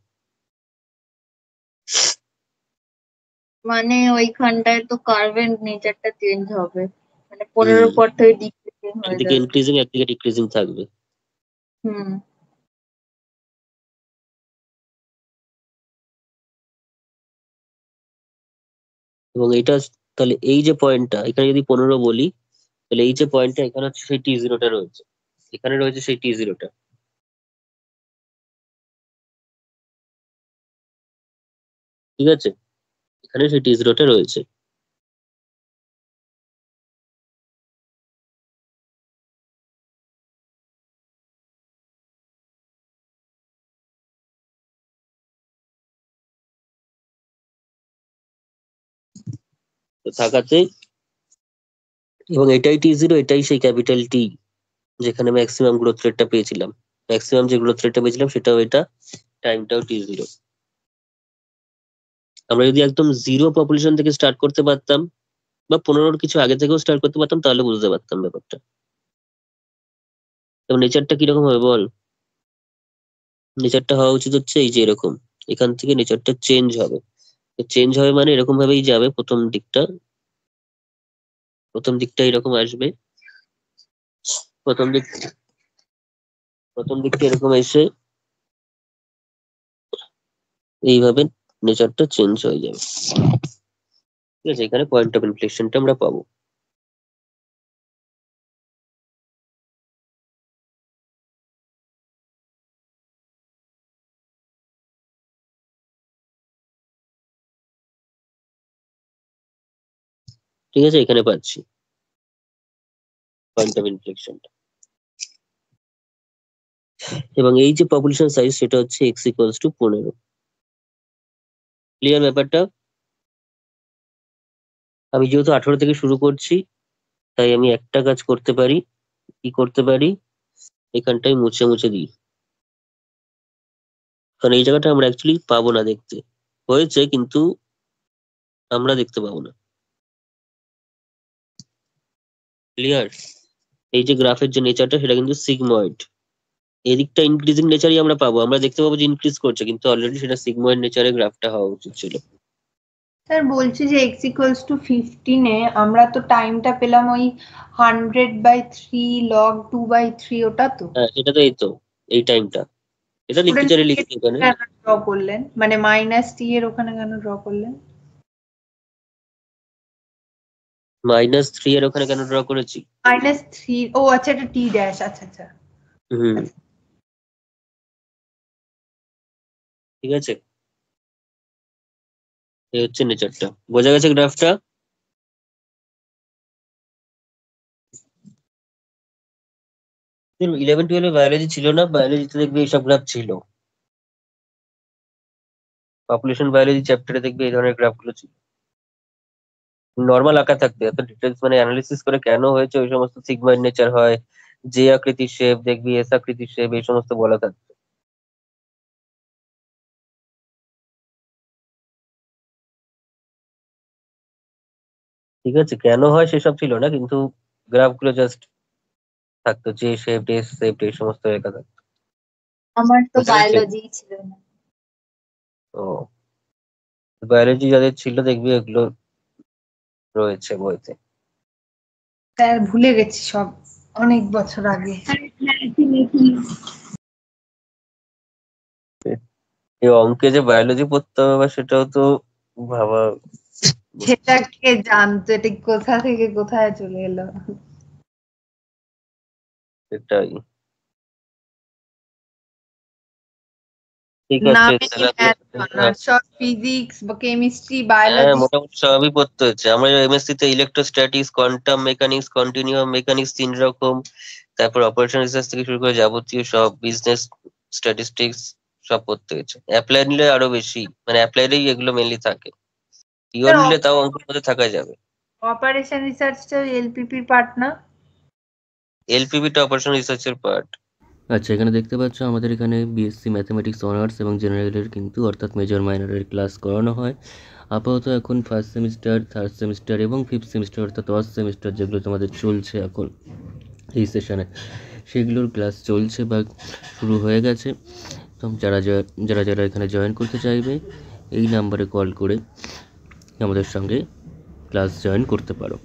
মানে ওইখানটায় তো কার্ভের নেচারটা চেঞ্জ হবে, মানে হুম, 15 পর থেকে ডিক্রিজিং হয়ে একদিকে যাবে। ইনক্রিজিং একদিকে ডিক্রিজিং থাকবে। হুম। এবং এটা, তাহলে এই যে পয়েন্টটা এখানে যদি 15 বলি, তাহলে এই যে পয়েন্টটা এখানে হচ্ছে সেই T0টা রয়েছে, এখানে রয়েছে সেই T0টা। ঠিক আছে? এখানে সেই T0টা রয়েছে। তো থাকাতে, এবং এটাই T0, এটাই সেই ক্যাপিটাল টি যেখানে ম্যাক্সিমাম গ্রোথ রেটটা পেয়েছিলাম। ম্যাক্সিমাম যে গ্রোথ রেটটা পেয়েছিলাম সেটাও এটা, টাইমটাও T0। আমরা যদি একদম জিরো পপুলেশন থেকে স্টার্ট করতে পারতাম বা 15-র কিছু আগে থেকেও স্টার্ট করতে পারতাম তাহলে বুঝতে পারতাম ব্যাপারটা। এবং নেচারটা কিরকম হবে বল? নেচারটা হওয়া উচিত হচ্ছে এই যে এরকম, এখান থেকে নেচারটা চেঞ্জ হবে। চেঞ্জ হবে মানে এরকম ভাবেই যাবে, প্রথম দিকটা এরকম আসবে, প্রথম দিক প্রথম দিকটা এরকম এসে এইভাবে নেচারটা চেঞ্জ হয়ে যাবে। ঠিক আছে, এখানে পয়েন্ট অফ ইনফ্লেকশনটা আমরা পাবো। ঠিক আছে, এখানে পাচ্ছি পয়েন্ট অফ ইনফ্লেকশনটা। এবং এই যে পপুলেশন সাইজ সেটা হচ্ছে এক্স ইকুয়ালস টু 15। ক্লিয়ার ব্যাপারটা? আমি যেহেতু 18 থেকে শুরু করছি, তাই আমি একটা কাজ করতে পারি, কি করতে পারি, এখানটায় মুছে মুছে দিই, কারণ এই জায়গাটা আমরা অ্যাকচুয়ালি পাবো না দেখতে। হয়েছে কিন্তু আমরা দেখতে পাবো না। ক্লিয়ার? এই যে গ্রাফের যে নেচারটা সেটা কিন্তু সিগময়েড। এদিকটা ইনক্রিজিং নেচারই আমরা পাবো, আমরা দেখতে পাবো যে ইনক্রিজ করছে, কিন্তু অলরেডি সেটা সিগময়েড নেচারে গ্রাফটা হওয়া উচিত ছিল। স্যার বলছি যে x ইকুয়ালস টু 15 এ আমরা তো টাইমটা পেলাম ওই 100/3 log 2/3, ওটা তো হ্যাঁ, সেটা তো এই তো এই টাইমটা, এটা লিটারে লিখছি এখানে। ড্র করলেন, মানে -t এর ওখানে কেন ড্র করলেন? -3 এর ওখানে কেন ড্র করেছি? -3, ও আচ্ছা, এটা t ড্যাশ, আচ্ছা আচ্ছা। হুম, ঠিক আছে, এই হচ্ছে নেচারটা। বোঝা গেছে গ্রাফটা? 11-12 বায়োলজি ছিল না, বায়োলজিতে দেখবে এইসব গ্রাফ ছিল। পপুলেশন বায়োলজি চ্যাপ্টারে দেখবে এই ধরনের গ্রাফগুলো ছিল, নর্মাল আঁকা থাকতে। এত ডিটেলস মানে অ্যানালিসিস করে কেন হয়েছে ওই সমস্ত সিগময়েড নেচার হয়, যে আকৃতির শেপ দেখবি, এস আকৃতির শেপ, এই সমস্ত বলা থাকতো। ঠিক আছে, কেন হয় সেসব ছিল না, কিন্তু গ্রাফগুলো জাস্ট থাকতো, যে শেপ, এস শেপ, এই সমস্ত লেখা থাকতো। আমার তো বুঝতে পেরেছো? বায়োলজি ছিল না। ও, বায়োলজি যাদের ছিল দেখবি এগুলো রয়েছে বইতে। স্যার ভুলে গেছি সব, অনেক বছর আগে। এই অঙ্কে যে বায়োলজি পড়তে হবে বা সেটাও তো ভাবা। সেটা কে জানতো, এটা কোথা থেকে কোথায় চলে এলো। সেটাই। ঠিক না, আছে, তাহলে সব ফিজিক্স বা কেমিস্ট্রি, হ্যাঁ, বায়োলজি। মোটামুটি সবই পড়তে হচ্ছে। আমরা এমএসসি তে electrostatics, quantum mechanics, continuum mechanics 3 রকম, তারপর অপারেশন রিসার্চ থেকে শুরু করে যাবতীয় সব, বিজনেস স্ট্যাটিস্টিক্স সব পড়তে হচ্ছে। অ্যাপ্লাই নিলে আরো বেশি, মানে অ্যাপ্লাইডেই এগুলো মেনলি থাকে। পিওর নিলে তাও অঙ্কের মধ্যে থাকা যাবে। অপারেশন রিসার্চটা এলপিপির পার্ট না? এলপিবিটা অপারেশন রিসার্চের পার্ট। আচ্ছা, এখানে দেখতে পাচ্ছ আমাদের এখানে বিএসসি ম্যাথামেটিক্স অনার্স এবং জেনারেলের কিন্তু অর্থাৎ মেজর মাইনরের ক্লাস করানো হয়। আপাতত এখন ফার্স্ট সেমিস্টার, থার্ড সেমিস্টার এবং ফিফথ সেমিস্টার অর্থাৎ অস সেমিস্টার যেগুলো তোমাদের চলছে এখন এই সেশনে, সেগুলোর ক্লাস চলছে বা শুরু হয়ে গেছে। তো যারা যারা যারা এখানে জয়েন করতে চাইবে এই নাম্বারে কল করে আমাদের সঙ্গে ক্লাস জয়েন করতে পারো।